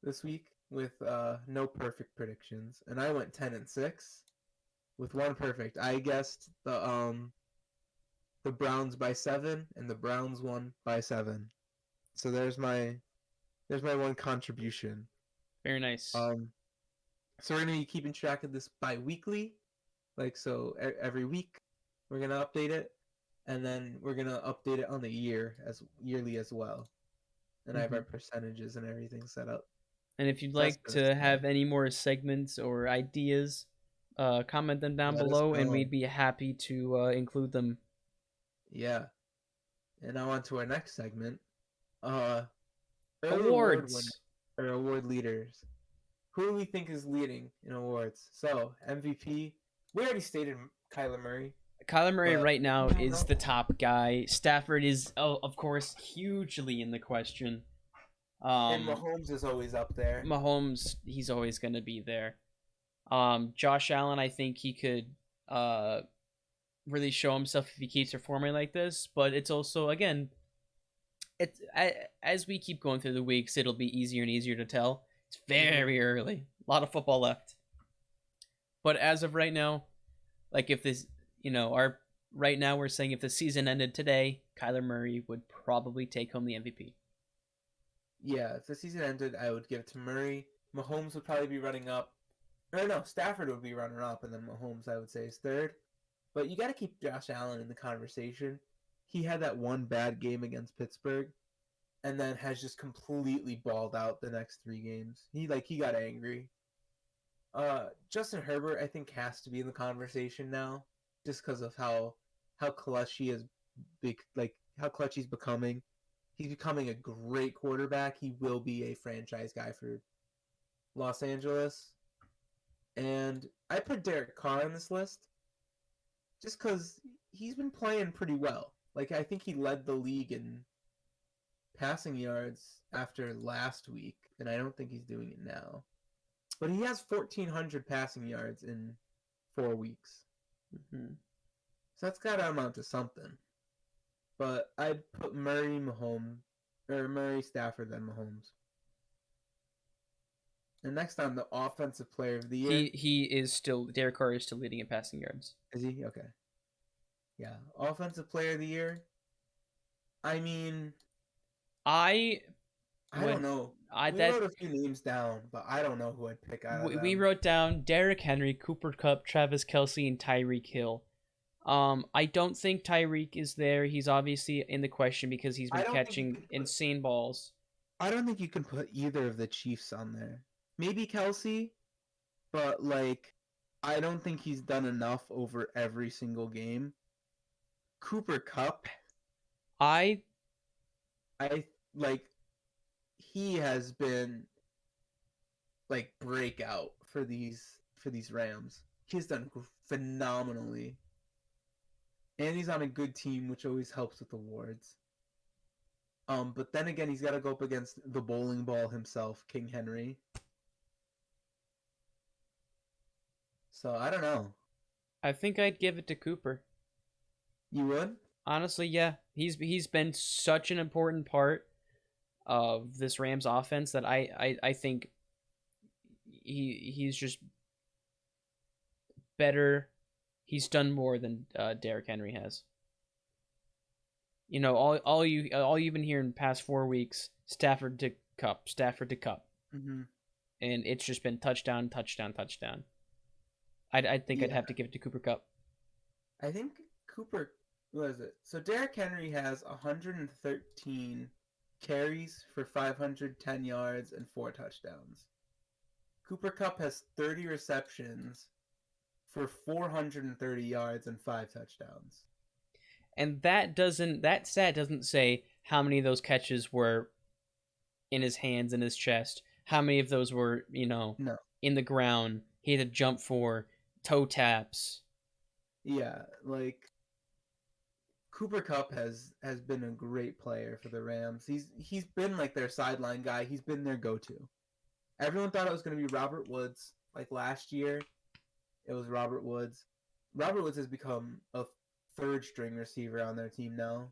B: this week with no perfect predictions, and I went 10-6 with one perfect. I guessed the Browns by 7, and the Browns won by 7. So there's my one contribution.
A: Very nice.
B: Um, so we're gonna be keeping track of this bi-weekly, like so every week we're gonna update it, and then we're gonna update it on the yearly as well. And I have
A: Hmm.
B: our percentages and everything set up.
A: And if you'd
B: So that's
A: like
B: gonna
A: to
B: stay.
A: have any more segments or ideas, comment them down
B: Let us
A: below, and
B: know.
A: we'd be happy to include them.
B: Yeah. And now on to our next segment. Uh, early award winner
A: Awards.
B: or award leaders. Who do we think is leading in awards? So MVP. We already stated Kyler Murray,
A: Kyler Murray
B: but
A: right now
B: I don't
A: is
B: know.
A: the top guy. Stafford is, oh, of course, hugely in the question.
B: And
A: Um,
B: Mahomes is always up there.
A: Mahomes, he's always going to be there. Josh Allen, I think he could uh, really show himself if he keeps performing like this. But it's also, again, it's as we keep going through the weeks, it'll be easier and easier to tell. It's
B: Hmm.
A: very early. A lot of football left. But as of right now, like if this, our right now we're saying if the season ended today, Kyler Murray would probably take home the MVP.
B: Yeah, if the season ended, I would give it to Murray. Mahomes would probably be running up. Or no, Stafford would be running up, and then Mahomes, I would say, is third. But you got to keep Josh Allen in the conversation. He had that one bad game against Pittsburgh, and then has just completely balled out the next 3 games. He got angry. Justin Herbert, I think, has to be in the conversation now, just because of how clutch he is, how clutch he's becoming. He's becoming a great quarterback. He will be a franchise guy for Los Angeles. And I put Derek Carr on this list just because he's been playing pretty well. Like I think he led the league in passing yards after last week, and I don't think he's doing it now. But he has 1,400 passing yards in 4 weeks,
A: Mm-hmm.
B: so that's got to amount to something. But I'd put Murray, Mahomes, or Murray, Stafford, then Mahomes. And next on the offensive player of the year,
A: He is still Derek Carr is still leading in passing yards.
B: is he okay? Yeah, offensive player of the year. I mean,
A: I
B: I don't
A: would
B: know.
A: I
B: We
A: that
B: wrote a few names down, but I don't know who I'd pick out of
A: we
B: them.
A: wrote down Derrick Henry, Cooper Cup, Travis Kelsey, and Tyreek Hill. I don't think Tyreek is there. He's obviously in the question because he's
B: I
A: been
B: don't think you
A: catching
B: can put.
A: insane balls.
B: I don't think you can put either of the Chiefs on there. Maybe Kelsey, but I don't think he's done enough over every single game. Cooper Cup,
A: I
B: I like he has been breakout for these Rams. He's done phenomenally, and he's on a good team, which always helps with awards. But then again, he's got to go up against the bowling ball himself, King Henry. So I don't know.
A: I think I'd give it to Cooper.
B: You would?
A: Honestly, yeah. He's been such an important part of this Rams offense that I think he's just better. He's done more than Derrick Henry has. All you've been hearing past 4 weeks, Stafford to Cup, Stafford to Cup,
B: Mm-hmm.
A: and it's just been touchdown, touchdown, touchdown. I think I'd
B: Yeah,
A: have to give it to Cooper Cup.
B: I think Cooper. What is it? So Derrick Henry has 113 carries for 510 yards and 4 touchdowns. Cooper Cup has 30 receptions for 430 yards and 5 touchdowns.
A: And that stat doesn't say how many of those catches were in his hands and his chest. How many of those were,
B: No,
A: in the ground? He had to jump for toe taps.
B: yeah, Cooper Cup has been a great player for the Rams. He's been like their sideline guy. He's been their go-to. Everyone thought it was going to be Robert Woods. Like last year, it was Robert Woods. Robert Woods has become a third string receiver on their team now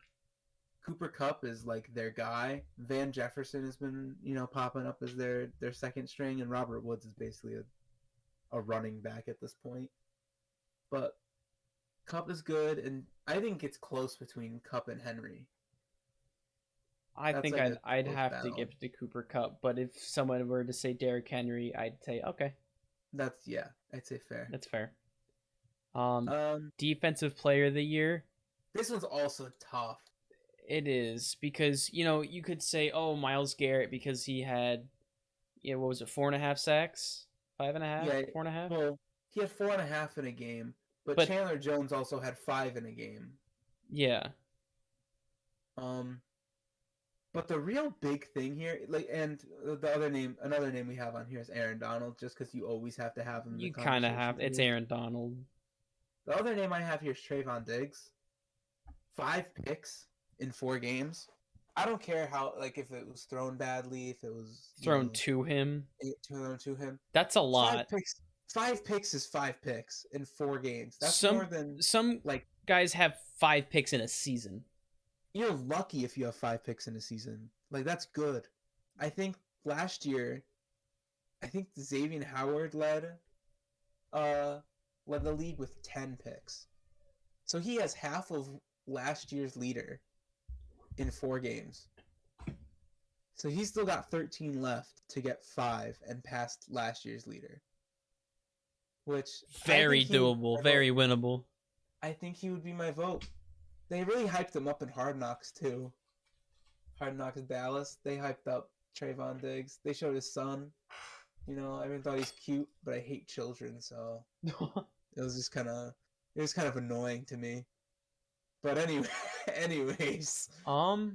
B: Cooper Kupp is like their guy. Van Jefferson has been, popping up as their second string, and Robert Woods is basically a running back at this point. But Kupp is good, and I think it's close between Kupp and Henry.
A: I
B: That's
A: think
B: like
A: I'd
B: a
A: I'd
B: close
A: have to
B: battle.
A: give it to Cooper Cup, but if someone were to say Derrick Henry, I'd say okay,
B: I'd say fair.
A: that's fair. Um,
B: Um,
A: Defensive Player of the Year.
B: this one's also tough.
A: It is because you could say, oh, Miles Garrett because he had, what was it, 4.5 sacks, 5.5,
B: Yeah,
A: 4.5.
B: well, he had 4.5 in a game, but
A: But
B: Chandler Jones also had 5 in a game.
A: yeah,
B: Um, but the real big thing here, and another name we have on here is Aaron Donald, just because you always have to have him in the
A: you kind of
B: conversation
A: have.
B: to
A: It's
B: me.
A: Aaron Donald.
B: The other name I have here is Trayvon Diggs. 5 picks in 4 games. I don't care how, like, if it was thrown badly, if it was,
A: Thrown to him.
B: thrown to him.
A: That's a
B: It's 5
A: lot.
B: picks. 5 picks is 5 picks in 4 games. That's more
A: Some
B: than,
A: some
B: like,
A: guys have 5 picks in a season.
B: you're lucky if you have 5 picks in a season. Like, that's good. I think last year, Xavier Howard led the league with 10 picks. So he has half of last year's leader in 4 games. So he's still got 13 left to get 5 and past last year's leader. Which
A: Very doable, very winnable.
B: I think he would be my vote. They really hyped him up in Hard Knocks too. Hard Knocks Dallas. They hyped up Trayvon Diggs. They showed his son. I even thought he's cute, but I hate children, so it was kind of annoying to me. But anyway, anyways,
A: I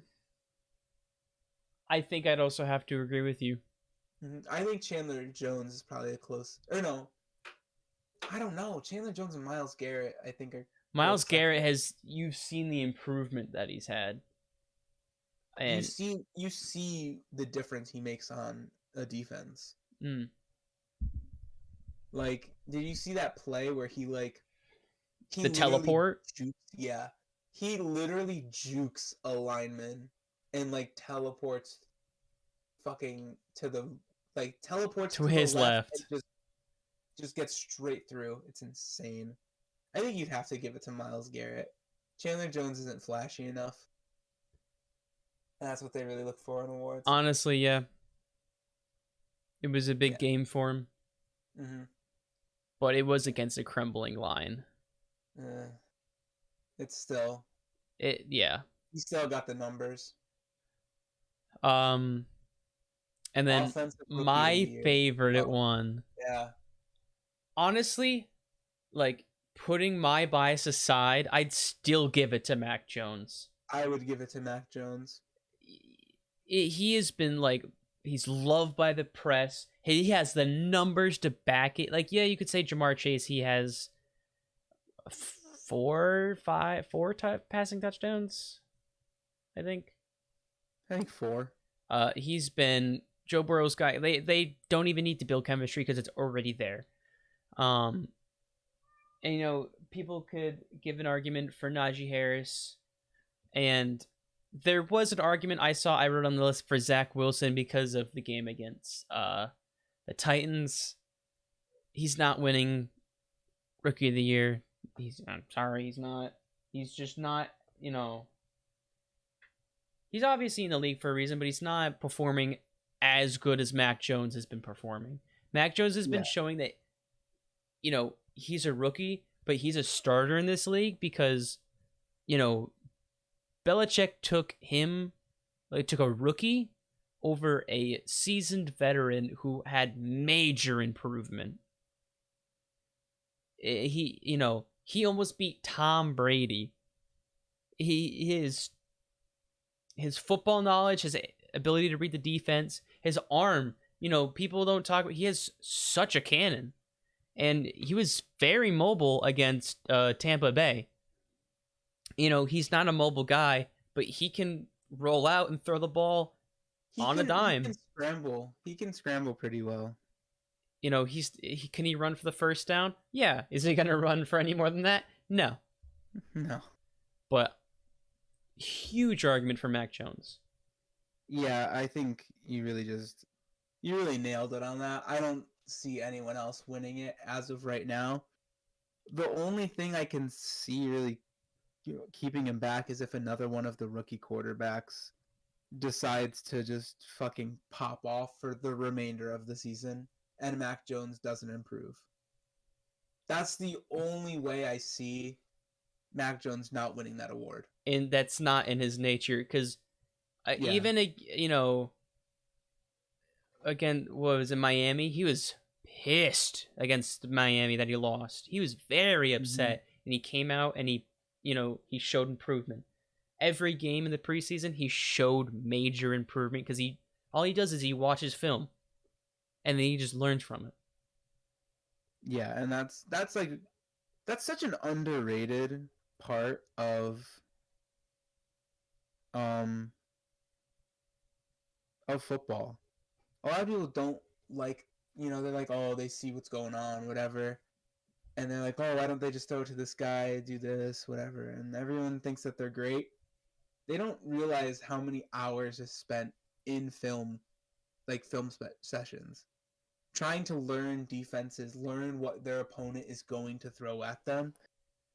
A: think I'd also have to agree with you.
B: I think Chandler Jones is probably a close. Or no, I don't know. Chandler Jones and Myles Garrett, I think, are
A: Myles
B: both second.
A: Garrett you've seen the improvement that he's had. And
B: you see the difference he makes on a defense. Like, did you see that play where he
A: the teleport?
B: Yeah. He literally jukes a lineman and teleports fucking teleports
A: To
B: to the
A: his
B: left
A: left.
B: and just gets straight through. It's insane. I think you'd have to give it to Myles Garrett. Chandler Jones isn't flashy enough. That's what they really look for in awards.
A: Honestly, yeah. It was a big game for him.
B: Mm-hmm.
A: But it was against a crumbling line.
B: It's still...
A: Yeah.
B: He still got the numbers.
A: And then my favorite one.
B: Yeah.
A: Honestly, putting my bias aside, I'd still give it to Mac Jones.
B: I would give it to Mac Jones.
A: He has been he's loved by the press. He has the numbers to back it. You could say Jamar Chase, he has 4 passing touchdowns, I think.
B: 4.
A: He's been Joe Burrow's guy. They don't even need to build chemistry because it's already there. And people could give an argument for Najee Harris, and there was an argument I wrote on the list for Zach Wilson because of the game against the Titans. He's not winning Rookie of the Year. I'm sorry, he's not. He's just not, he's obviously in the league for a reason, but he's not performing as good as Mac Jones has been performing. Mac Jones has been showing that, he's a rookie, but he's a starter in this league because, Belichick took a rookie over a seasoned veteran who had major improvement. He almost beat Tom Brady. His football knowledge, his ability to read the defense, his arm, people don't talk about. He has such a cannon, and he was very mobile against Tampa Bay. He's not a mobile guy, but he can roll out and throw the ball on a dime.
B: He can scramble pretty well.
A: Can he run for the first down? Yeah. Is he going to run for any more than that? No.
B: No.
A: But huge argument for Mac Jones.
B: Yeah, I think you really nailed it on that. I don't see anyone else winning it as of right now. The only thing I can see really keeping him back is if another one of the rookie quarterbacks decides to just fucking pop off for the remainder of the season and Mac Jones doesn't improve. That's the only way I see Mac Jones not winning that award.
A: And that's not in his nature because
B: Yeah.
A: even, again, what was in Miami, he was pissed against Miami that he lost. He was very
B: Mm-hmm.
A: upset, and he came out and he showed improvement. Every game in the preseason, he showed major improvement because he all he does is he watches film, and then he just learns from it.
B: Yeah, and that's such an underrated part um of football. A lot of people don't like, they're like, oh, they see what's going on, whatever, and they're like, oh, why don't they just throw it to this guy, do this, whatever, and everyone thinks that they're great. They don't realize how many hours is spent in film, like sessions, trying to learn defenses, learn what their opponent is going to throw at them.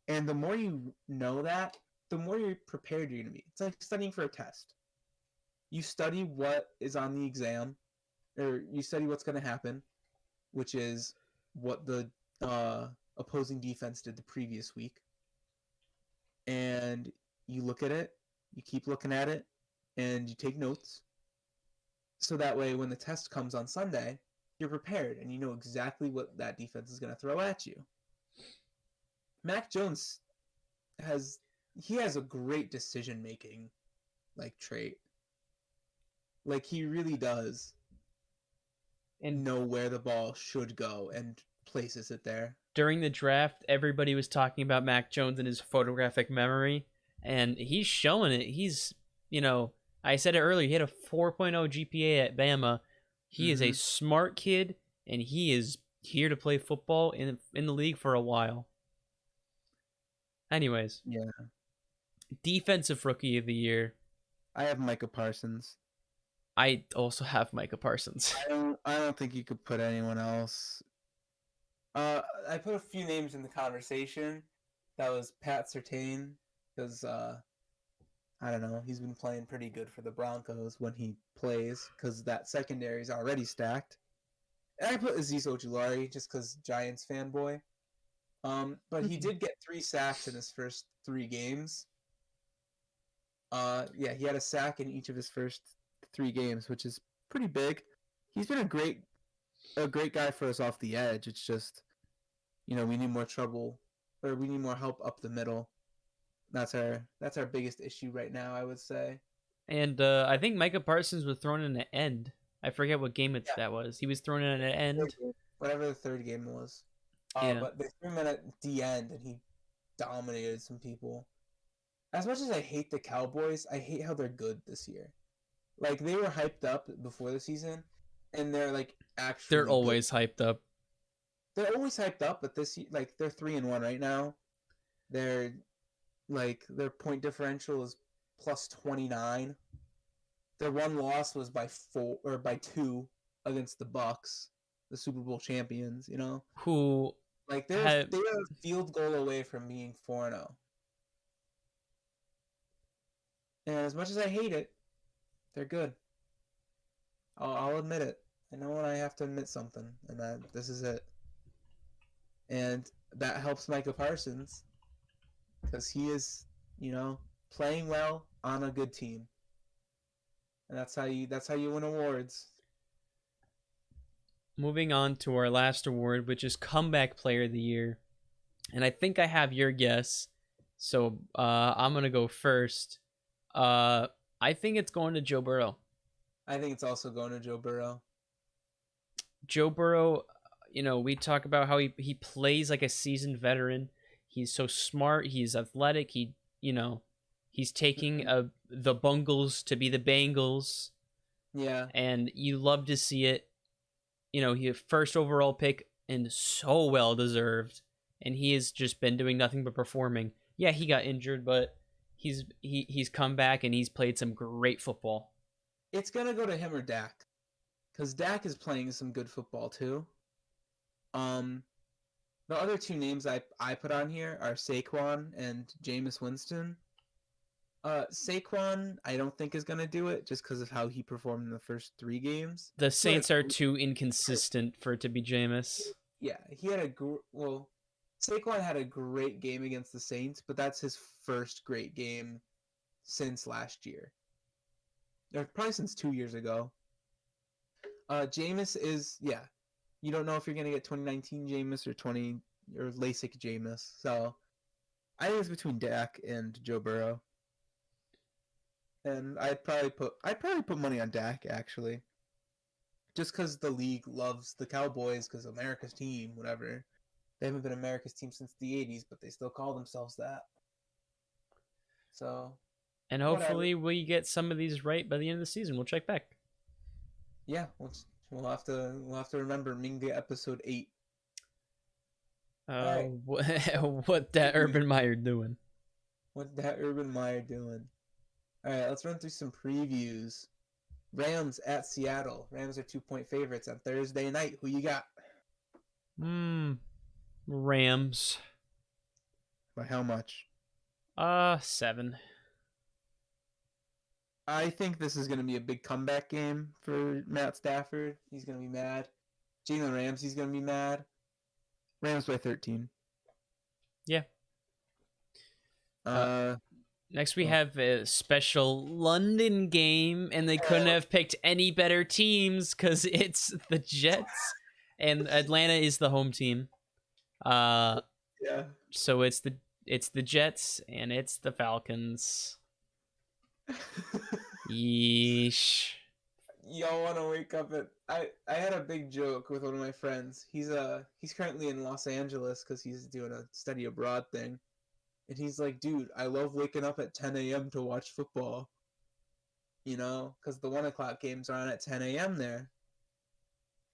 B: And the more you know that, the more you're prepared you're going to be. It's like studying for a test. You study what is on the exam, or you study what's going to happen, which is what the opposing defense did the previous week. And you look at it, you keep looking at it, and you take notes. So that way, when the test comes on Sunday, you're prepared and you know exactly what that defense is going to throw at you. Mac Jones has a great decision making like trait. Like he really does
A: And
B: know where the ball should go and places it there.
A: during the draft, everybody was talking about Mac Jones and his photographic memory, and he's showing it. I said it earlier, he had a 4.0 GPA at Bama. He is a
B: Mm-hmm.
A: smart kid, and he is here to play football in the league for a while. Anyways,
B: Yeah,
A: defensive rookie of the year.
B: I have Micah Parsons.
A: I also have Micah Parsons.
B: I don't think you could put anyone else. I put a few names in the conversation. That was Pat Surtain because I don't know, he's been playing pretty good for the Broncos when he plays because that secondary is already stacked. And I put Azeez Ojulari just because Giants fanboy. But he did get 3 sacks in his first 3 games. Yeah, he had a sack in each of his first 3 games, which is pretty big. He's been a great guy for us off the edge. It's just, we need more trouble, or we need more help up the middle. That's our biggest issue right now, I would say.
A: And I think Micah Parsons was thrown in the end. I forget what game
B: Yeah,
A: that was. He was thrown in at the end.
B: whatever the third game was.
A: Yeah.
B: But they threw him in at the end, and he dominated some people. As much as I hate the Cowboys, I hate how they're good this year. Like they were hyped up before the season, and they're like
A: They're
B: actually good.
A: always hyped up.
B: They're always hyped up, but like they're 3-1 right now. They're like their point differential is +29. Their one loss was by 4 or by 2 against the Bucks, the Super Bowl champions.
A: Who
B: Like
A: have
B: they're a field goal away from being 4-0. And as much as I hate it, they're good. I'll admit it. I know when I have to admit something, and this is it. And that helps Micah Parsons because he is, playing well on a good team, and that's how you win awards.
A: moving on to our last award, which is comeback player of the year. And I think I have your guess. So I'm gonna go first. I think it's going to Joe Burrow.
B: I think it's also going to Joe Burrow.
A: Joe Burrow, we talk about how he plays like a seasoned veteran. He's so smart. He's athletic. He's taking the Bungles to be the Bengals,
B: Yeah,
A: and you love to see it. He first overall pick and so well deserved, and he has just been doing nothing but performing. Yeah, he got injured, but he's come back and he's played some great football.
B: It's gonna go to him or Dak, because Dak is playing some good football too. The other two names I put on here are Saquon and Jameis Winston. Saquon, I don't think is gonna do it just because of how he performed in the first 3 games.
A: The Saints are too inconsistent for it to be Jameis.
B: Yeah, he had Saquon had a great game against the Saints, but that's his first great game since last year. Or probably since 2 years ago. Jameis is, yeah. You don't know if you're gonna get 2019 Jameis or LASIK Jameis. So I think it's between Dak and Joe Burrow. And I'd probably put money on Dak, actually. Just because the league loves the Cowboys, because America's team, whatever. They haven't been America's team since the 80s, but they still call themselves that. So.
A: And hopefully we get some of these right by the end of the season. We'll check back.
B: Yeah, we'll have to remember Minga episode 8.
A: Right. What that Urban Meyer doing?
B: What that Urban Meyer doing? All right, let's run through some previews. Rams at Seattle. Rams are 2-point favorites on Thursday night. Who you got?
A: Rams.
B: By how much?
A: 7.
B: I think this is going to be a big comeback game for Matt Stafford. He's going to be mad. Jalen Ramsey's going to be mad. Rams by 13.
A: Yeah. Next we have a special London game, and they couldn't have picked any better teams because it's the Jets, and Atlanta is the home team.
B: Yeah.
A: So it's the Jets and it's the Falcons. Yeesh.
B: Y'all want to wake up at... I had a big joke with one of my friends. He's currently in Los Angeles because he's doing a study abroad thing. And he's like, dude, I love waking up at 10 a.m. to watch football. You know, because the 1 o'clock games are on at 10 a.m. there.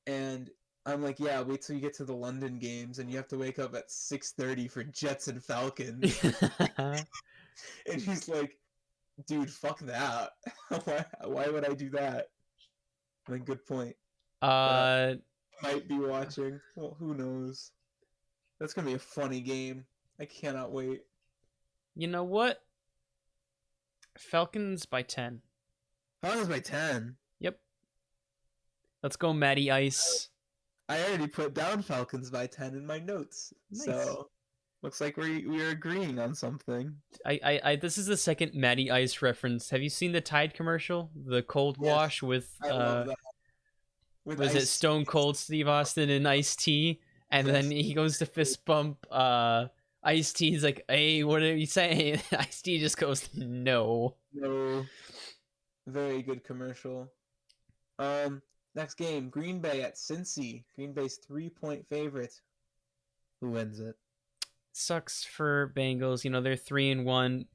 B: And I'm like, yeah, wait till you get to the London games and you have to wake up at 6:30 for Jets and Falcons. And he's like, dude, fuck that. Why would I do that? I mean, good point. I might be watching. Well, who knows? That's going to be a funny game. I cannot wait.
A: You know what? Falcons by 10.
B: Falcons by 10?
A: Yep. Let's go, Matty Ice.
B: I already put down Falcons by 10 in my notes. Nice. So, looks like we're agreeing on something.
A: This is the second Matty Ice reference. Have you seen the Tide commercial? The cold wash with
B: I love that.
A: Was it Stone Cold Steve Austin and Ice-T? And then he goes to fist bump Ice-T's like, hey, what are you saying? Ice-T just goes, no.
B: Very good commercial. Next game, Green Bay at Cincy. Green Bay's 3-point favorite. Who wins it?
A: Sucks for Bengals. You know, they're 3-1.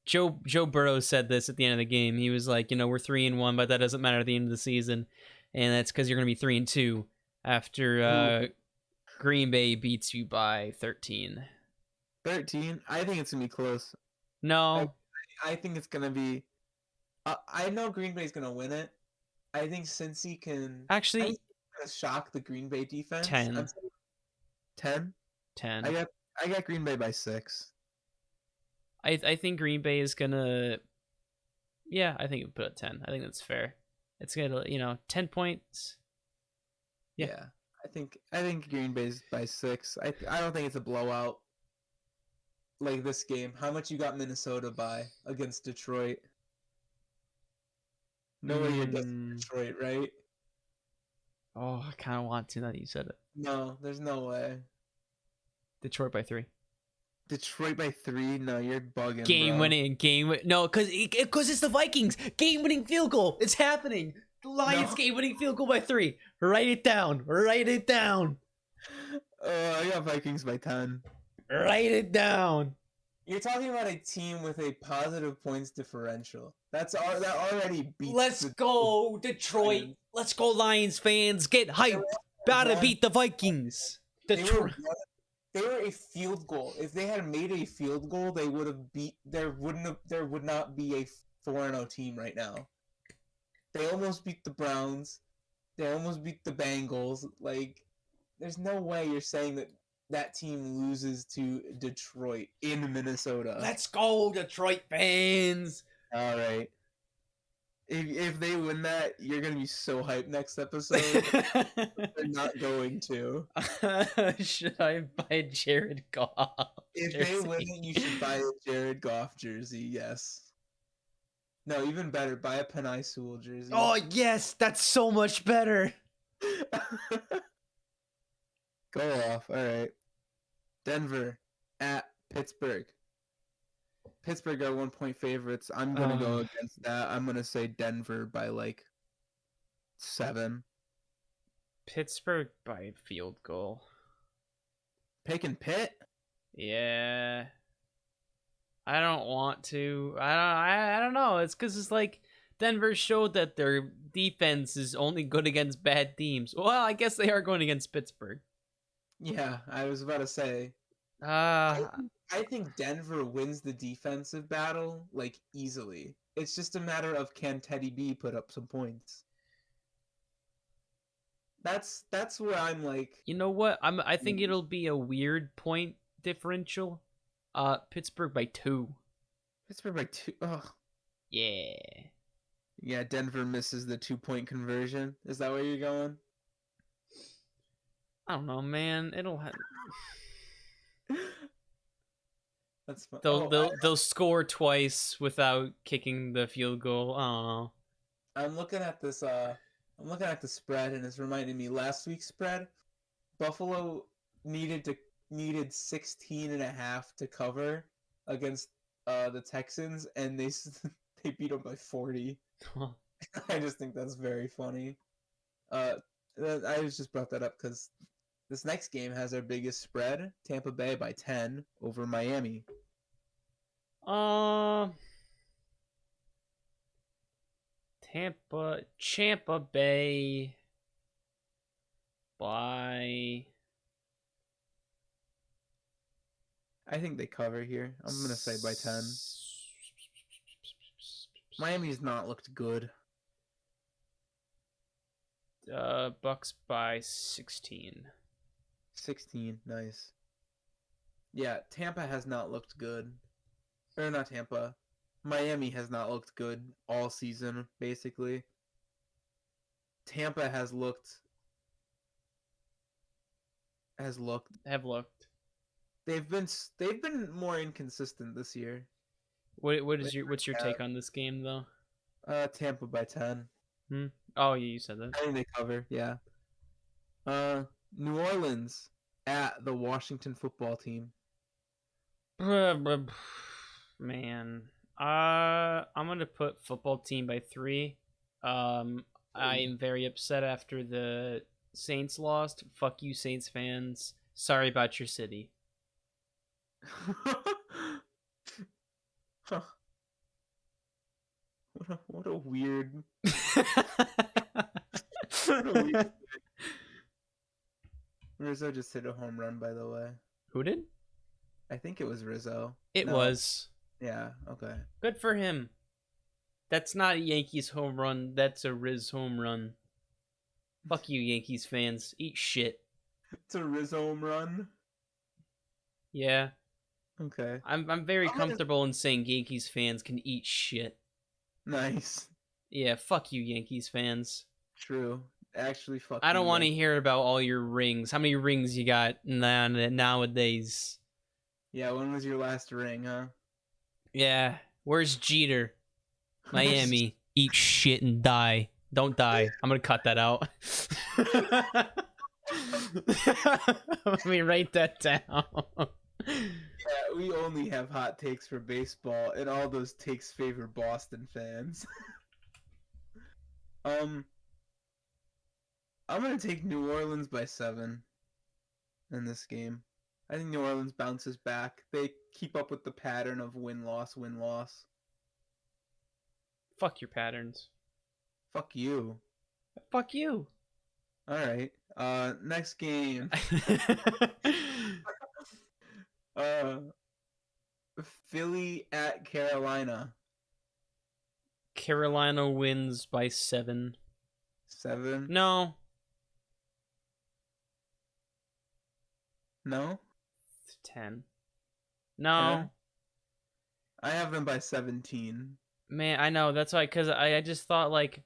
A: Joe Burrow said this at the end of the game. He was like, you know, we're 3-1, but that doesn't matter at the end of the season. And that's because you're going to be 3-2 after Green Bay beats you by 13.
B: 13? I think it's going to be close.
A: No.
B: I think it's going to be... I know Green Bay's going to win it. I think Cincy can...
A: Actually...
B: shock the Green Bay defense.
A: 10.
B: 10?
A: 10.
B: I got Green Bay by 6.
A: I think Green Bay is going to... Yeah, I think you put it 10. I think that's fair. It's going to, 10 points.
B: Yeah. I think Green Bay's by 6. I don't think it's a blowout. Like this game. How much you got Minnesota by against Detroit? Nobody against Detroit, right?
A: Oh, I kind of want to now that you said it.
B: No, there's no way.
A: Detroit by 3.
B: Detroit by 3? No, you're bugging,
A: Game-winning. No, because it's the Vikings. Game-winning field goal. It's happening. The Lions game-winning field goal by 3. Write it down.
B: I got Vikings by 10.
A: Write it down.
B: You're talking about a team with a positive points differential. That already beats.
A: Let's go, Detroit. Lions. Let's go, Lions fans. Get hyped. About to beat the Vikings. Detroit.
B: They were a field goal. If they had made a field goal, they would have beat. There would not be a 4-0 team right now. They almost beat the Browns. They almost beat the Bengals. Like, there's no way you're saying that that team loses to Detroit in Minnesota.
A: Let's go, Detroit fans.
B: All right. If they win that, you're gonna be so hyped next episode. They're not going to.
A: Should I buy Jared Goff
B: If they win
A: jersey?
B: it, you should buy a Jared Goff jersey. Yes. No, even better, buy a Penei Sewell jersey.
A: Oh yes, that's so much better.
B: Go off. All right. Denver at Pittsburgh. Pittsburgh are 1-point favorites. I'm gonna go against that. I'm gonna say Denver by like 7.
A: Pittsburgh by field goal.
B: Picking Pitt?
A: Yeah. I don't want to. I don't know. It's because it's like Denver showed that their defense is only good against bad teams. Well, I guess they are going against Pittsburgh.
B: Yeah, I was about to say.
A: Uh,
B: I think Denver wins the defensive battle like easily. It's just a matter of can Teddy B put up some points. That's where I'm like.
A: you know what? I think it'll be a weird point differential. Pittsburgh by 2.
B: Pittsburgh by 2. Ugh.
A: Yeah.
B: Yeah, Denver misses the 2-point conversion. Is that where you're going?
A: I don't know, man.
B: That's fun.
A: They'll score twice without kicking the field goal. I don't know.
B: I'm looking at this. I'm looking at the spread, and it's reminding me last week's spread. Buffalo needed 16.5 to cover against the Texans, and they they beat them by 40. I just think that's very funny. I just brought that up because this next game has our biggest spread: Tampa Bay by 10 over Miami.
A: Champa Bay by.
B: I think they cover here. I'm gonna say by 10. Miami's not looked good.
A: Bucks by 16.
B: 16, nice. Yeah, Tampa has not looked good. Or not Tampa. Miami has not looked good all season, basically. Tampa has looked.
A: Have looked.
B: They've been more inconsistent this year.
A: What's your take on this game though?
B: Tampa by 10.
A: Oh, yeah, you said that.
B: I think they cover, yeah. New Orleans at the Washington football team.
A: Man, I'm gonna put football team by 3. I am very upset after the Saints lost. Fuck you, Saints fans. Sorry about your city.
B: Huh. What a weird. What a weird Rizzo just hit a home run, by the way.
A: Who did?
B: I think it was Rizzo.
A: It was.
B: Yeah, okay.
A: Good for him. That's not a Yankees home run. That's a Riz home run. Fuck you, Yankees fans. Eat shit.
B: It's a Rizzo home run?
A: Yeah.
B: Okay.
A: I'm very comfortable in saying Yankees fans can eat shit.
B: Nice.
A: Yeah, fuck you, Yankees fans.
B: True. Actually, fuck
A: I don't
B: you,
A: want to hear about all your rings. How many rings you got nowadays?
B: Yeah, when was your last ring, huh?
A: Yeah. Where's Jeter? Miami. Eat shit and die. Don't die. I'm gonna cut that out. Let me write that down.
B: Yeah, we only have hot takes for baseball, and all those takes favor Boston fans. I'm gonna take New Orleans by 7 in this game. I think New Orleans bounces back. They keep up with the pattern of win-loss, win-loss.
A: Fuck your patterns.
B: Fuck you.
A: Fuck you.
B: All right. Next game. Uh, Philly at Carolina.
A: Carolina wins by 7.
B: 7.
A: No,
B: No?
A: 10.
B: 10?
A: No,
B: I have them by 17.
A: man, I know that's why. Because I just thought like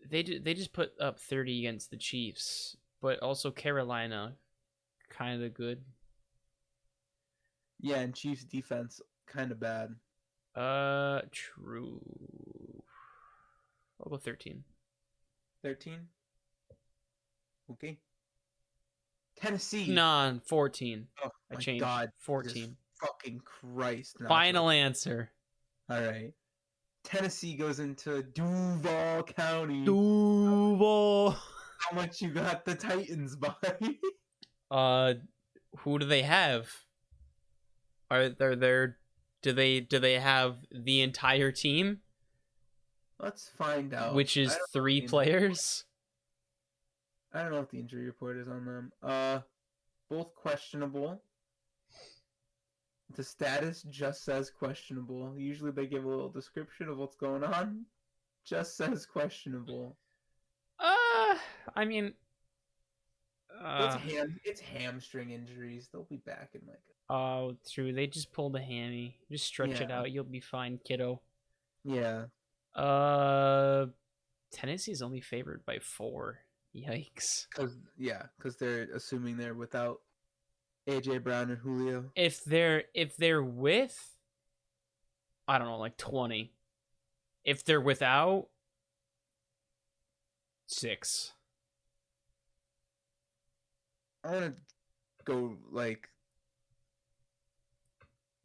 A: they just put up 30 against the Chiefs, but also Carolina kind of good.
B: Yeah, and Chiefs defense kind of bad.
A: True. I'll go 13.
B: 13? Okay. Tennessee.
A: Nah, 14.
B: Oh
A: I
B: my
A: changed.
B: god. Jesus
A: 14.
B: fucking Christ, Nacho.
A: Final answer.
B: All right. Tennessee goes into Duval County.
A: Duval.
B: How much you got the Titans by?
A: Uh, who do they have? Are there? Do they have the entire team,
B: Let's find out.
A: which is 3 players?
B: I don't know what the injury report is on them. Both questionable. The status just says questionable. Usually they give a little description of what's going on. Just says questionable.
A: I mean,
B: It's hamstring injuries. They'll be back in like
A: oh, true. They just pulled a hammy. Just stretch it
B: yeah.
A: out. You'll be fine, kiddo.
B: Yeah.
A: Uh, Tennessee's only favored by 4. Yikes.
B: Cause they're assuming they're without AJ Brown and Julio.
A: If they're with, I don't know, like 20. If they're without, 6.
B: I'm gonna go like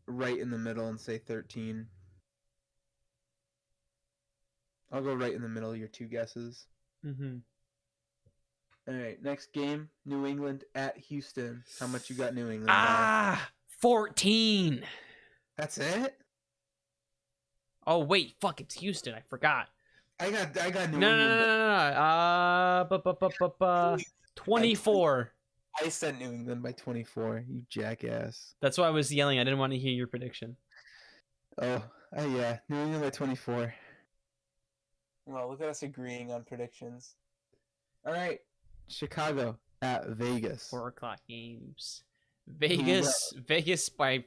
B: right in the middle and say 13. I'll go right in the middle. Your two guesses.
A: Mm-hmm.
B: All right, next game: New England at Houston. How much you got New England by?
A: 14.
B: That's it.
A: Oh wait, fuck, it's Houston. I forgot.
B: I got New
A: No, no,
B: England.
A: no, no, no, no. 24.
B: I said New England by 24. You jackass.
A: That's why I was yelling. I didn't want to hear your prediction.
B: Oh, yeah, New England by 24. Well, look at us agreeing on predictions. All right, Chicago at Vegas.
A: 4 o'clock games. Vegas by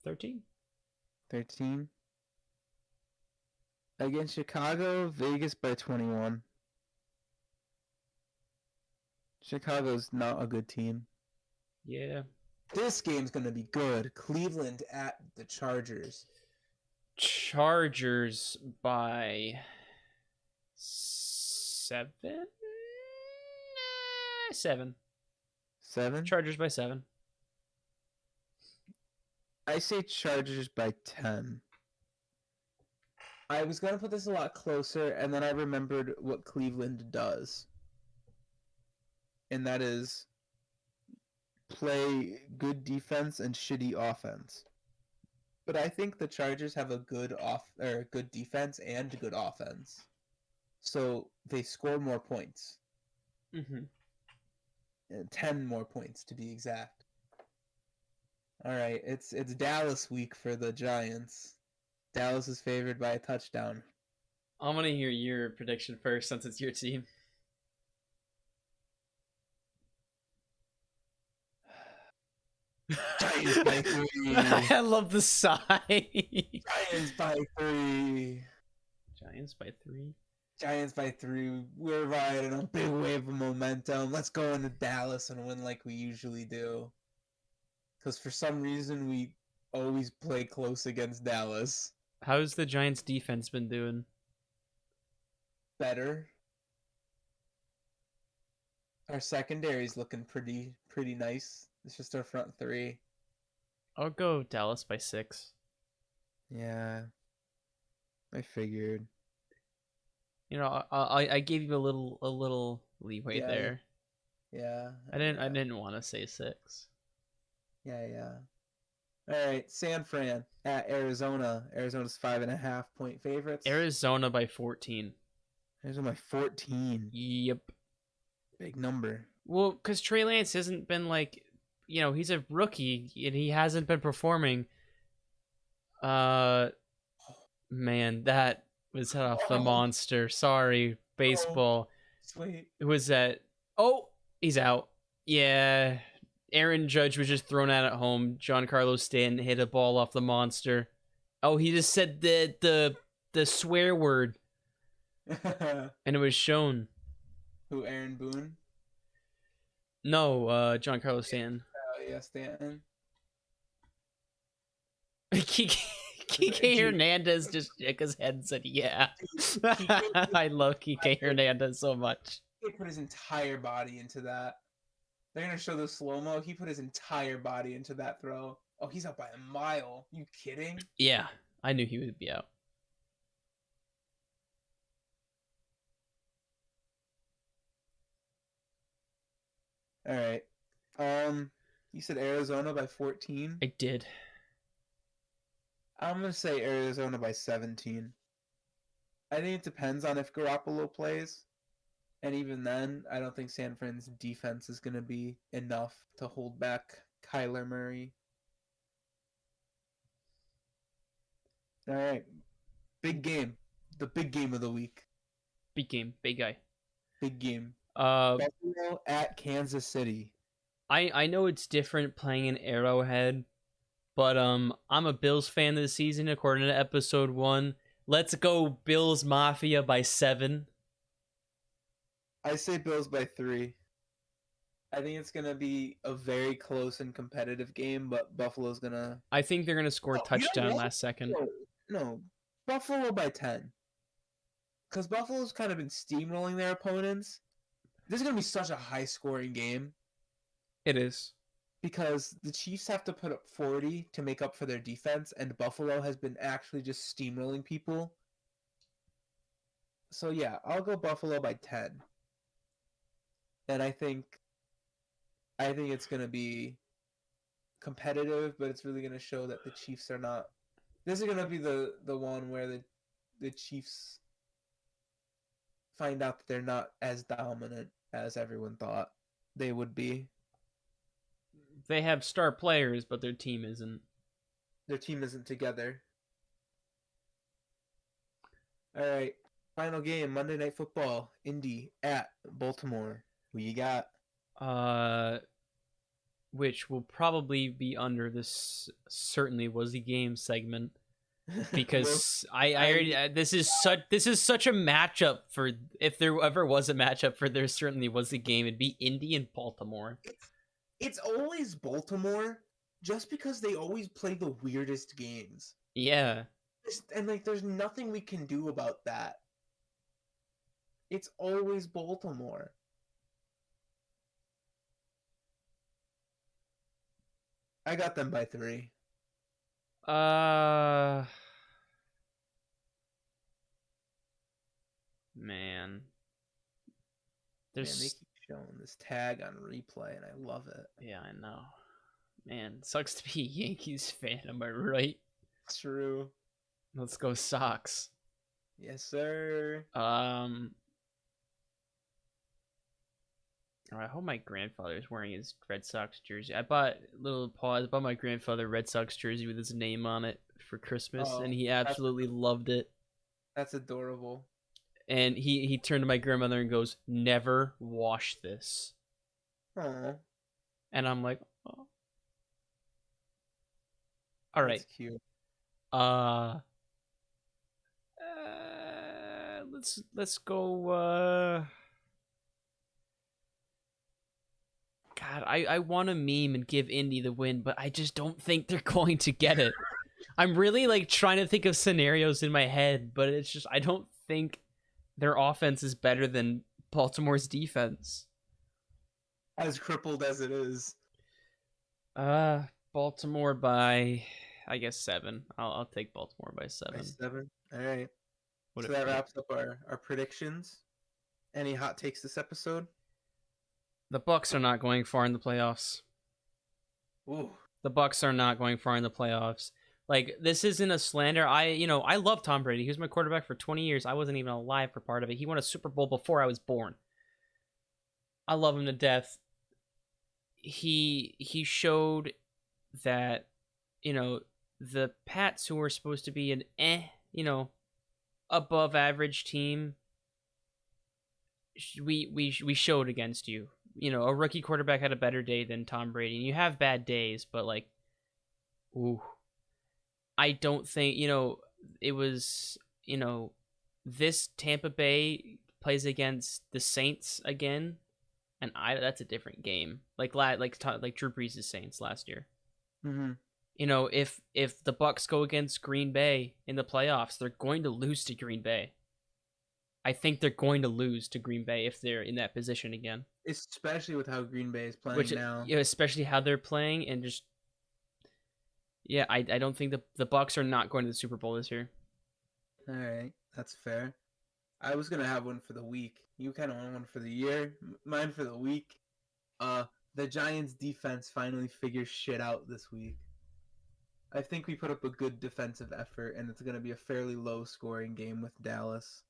A: 13.
B: 13. Against Chicago, Vegas by 21. Chicago's not a good team.
A: Yeah.
B: This game's going to be good. Cleveland at the Chargers.
A: Chargers by 7. 7.
B: 7?
A: Chargers by 7.
B: I say Chargers by 10. I was going to put this a lot closer, and then I remembered what Cleveland does. And that is play good defense and shitty offense. But I think the Chargers have a good good defense and good offense. So they score more points.
A: Mm-hmm.
B: 10 more points to be exact. All right, it's Dallas week for the Giants. Dallas is favored by a touchdown.
A: I'm gonna hear your prediction first since it's your team.
B: Giants by 3.
A: I love the sigh.
B: Giants by 3.
A: Giants by 3.
B: Giants by 3. We're riding a big wave of momentum. Let's go into Dallas and win like we usually do. Because for some reason we always play close against Dallas.
A: How's the Giants defense been doing?
B: Better. Our secondary's looking pretty nice. It's just our front 3.
A: I'll go Dallas by 6.
B: Yeah. I figured.
A: You know, I gave you a little leeway there.
B: Yeah.
A: I didn't want to say 6.
B: Yeah. All right, San Fran at Arizona. Arizona's 5.5 point favorites.
A: Arizona by 14.
B: Arizona by 14.
A: Yep.
B: Big number.
A: Well, because Trey Lance hasn't been like, he's a rookie and he hasn't been performing. Uh, man, that was off the
B: Oh,
A: monster. Sorry,
B: oh,
A: baseball.
B: sweet.
A: Who was that? Oh, he's out. Yeah, Aaron Judge was just thrown out at home. Giancarlo Stanton hit a ball off the monster. Oh, he just said the swear word, and it was shown.
B: Who, Aaron Boone?
A: No, Giancarlo Stanton.
B: Oh, yeah, Stanton.
A: Kike
B: Dude,
A: Hernandez just shook his head and said, "Yeah."
B: Kike,
A: I love Kike Hernandez so much.
B: he put his entire body into that. They're gonna show the slow mo. He put his entire body into that throw. Oh, he's up by a mile. You kidding?
A: Yeah, I knew he would be out.
B: All right. You said Arizona by 14.
A: I did.
B: I'm gonna say Arizona by 17. I think it depends on if Garoppolo plays, and even then, I don't think San Fran's defense is gonna be enough to hold back Kyler Murray. All right, big game, the big game of the week.
A: Big game, big guy.
B: Big game.
A: Uh,
B: Buffalo at Kansas City.
A: I know it's different playing in Arrowhead, but I'm a Bills fan this season according to episode 1. Let's go Bills Mafia by 7.
B: I say Bills by 3. I think it's gonna be a very close and competitive game, but Buffalo's gonna.
A: I think they're gonna score a
B: Oh, you know
A: touchdown
B: what?
A: last second.
B: No, Buffalo by 10. Because Buffalo's kind of been steamrolling their opponents. This is gonna be such a high-scoring game
A: It is.
B: because the Chiefs have to put up 40 to make up for their defense, and Buffalo has been actually just steamrolling people. So yeah, I'll go Buffalo by 10. And I think it's gonna be competitive, but it's really gonna show that the Chiefs are not. This is gonna be the one where the Chiefs find out that they're not as dominant as everyone thought they would be.
A: They have star players, but their team isn't.
B: Their team isn't together. All right, final game, Monday Night Football, Indy at Baltimore. Who you got?
A: Which will probably be under this certainly was the game segment because I already this is such a matchup for if there ever was a matchup for there certainly was the game. It'd be Indy and Baltimore.
B: It's always Baltimore, just because they always play the weirdest games.
A: Yeah.
B: And like, there's nothing we can do about that. It's always Baltimore. I got them by 3.
A: Man.
B: Man,
A: There's
B: they keep showing this tag on replay, and I love it.
A: yeah, I know. Man, sucks to be a Yankees fan, am I right?
B: True.
A: Let's go Sox.
B: Yes, sir.
A: I hope my grandfather is wearing his Red Sox jersey. I bought my grandfather a Red Sox jersey with his name on it for Christmas,
B: Oh,
A: and he absolutely loved it.
B: That's adorable.
A: And he turned to my grandmother and goes, "Never wash this."
B: Aw,
A: And I'm like, oh. All right.
B: that's cute.
A: Let's go. God, I want to meme and give Indy the win, but I just don't think they're going to get it. I'm really like trying to think of scenarios in my head, but it's just I don't think their offense is better than Baltimore's defense.
B: As crippled as it is.
A: Baltimore by I guess 7. I'll take Baltimore by 7.
B: By 7. All right.
A: What
B: So that wraps up our predictions. Any hot takes this episode?
A: The Bucks are not going far in the playoffs.
B: Ooh.
A: The Bucks are not going far in the playoffs. Like, this isn't a slander. I love Tom Brady. He was my quarterback for 20 years. I wasn't even alive for part of it. He won a Super Bowl before I was born. I love him to death. He showed that, the Pats, who were supposed to be an above average team, we showed against you. A rookie quarterback had a better day than Tom Brady. And you have bad days, but like, ooh, I don't think it was this Tampa Bay plays against the Saints again, and that's a different game. Like Drew Brees' Saints last year.
B: Mm-hmm.
A: If the Bucks go against Green Bay in the playoffs, they're going to lose to Green Bay. I think they're going to lose to Green Bay if they're in that position again.
B: Especially with how Green Bay is playing now.
A: Especially how they're playing, and just I don't think the Bucks are not going to the Super Bowl this year.
B: All right, that's fair. I was gonna have one for the week. You kind of want one for the year. Mine for the week. The Giants' defense finally figures shit out this week. I think we put up a good defensive effort, and it's gonna be a fairly low-scoring game with Dallas.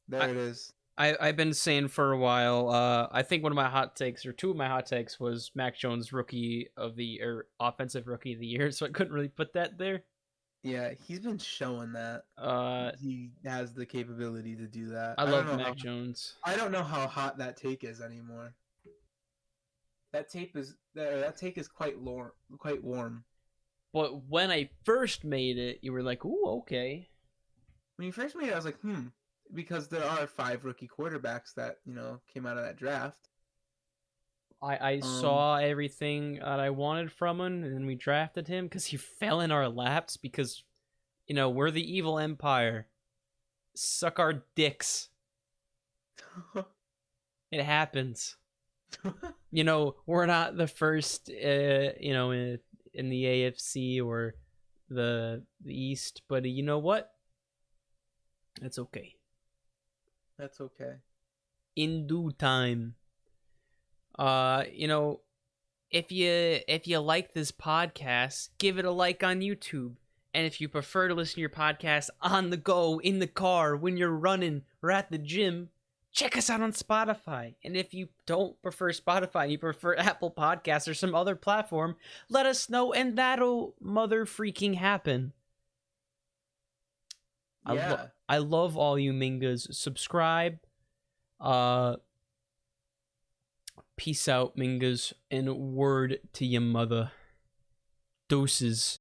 B: There it is.
A: I've been saying for a while. I think one of my hot takes, or two of my hot takes, was Mac Jones offensive rookie of the year. So I couldn't really put that there.
B: Yeah, he's been showing that he has the capability to do that.
A: I love Mac Jones.
B: I don't know how hot that take is anymore. That take is quite warm.
A: But when I first made it, you were like, "Ooh, okay."
B: When you first made it, I was like, because there are 5 rookie quarterbacks that came out of that draft.
A: I saw everything that I wanted from him, and then we drafted him because he fell in our laps because, we're the evil empire. Suck our dicks. It happens. We're not the first, in the AFC or the East, but you know what? That's okay.
B: That's okay.
A: In due time. If you like this podcast, give it a like on YouTube. And if you prefer to listen to your podcast on the go, in the car, when you're running, or at the gym, check us out on Spotify. And if you don't prefer Spotify, you prefer Apple Podcasts or some other platform, let us know, and that'll mother freaking happen.
B: Yeah.
A: I love all you Mingas. Subscribe. Peace out, Mingas, and word to your mother. Doses.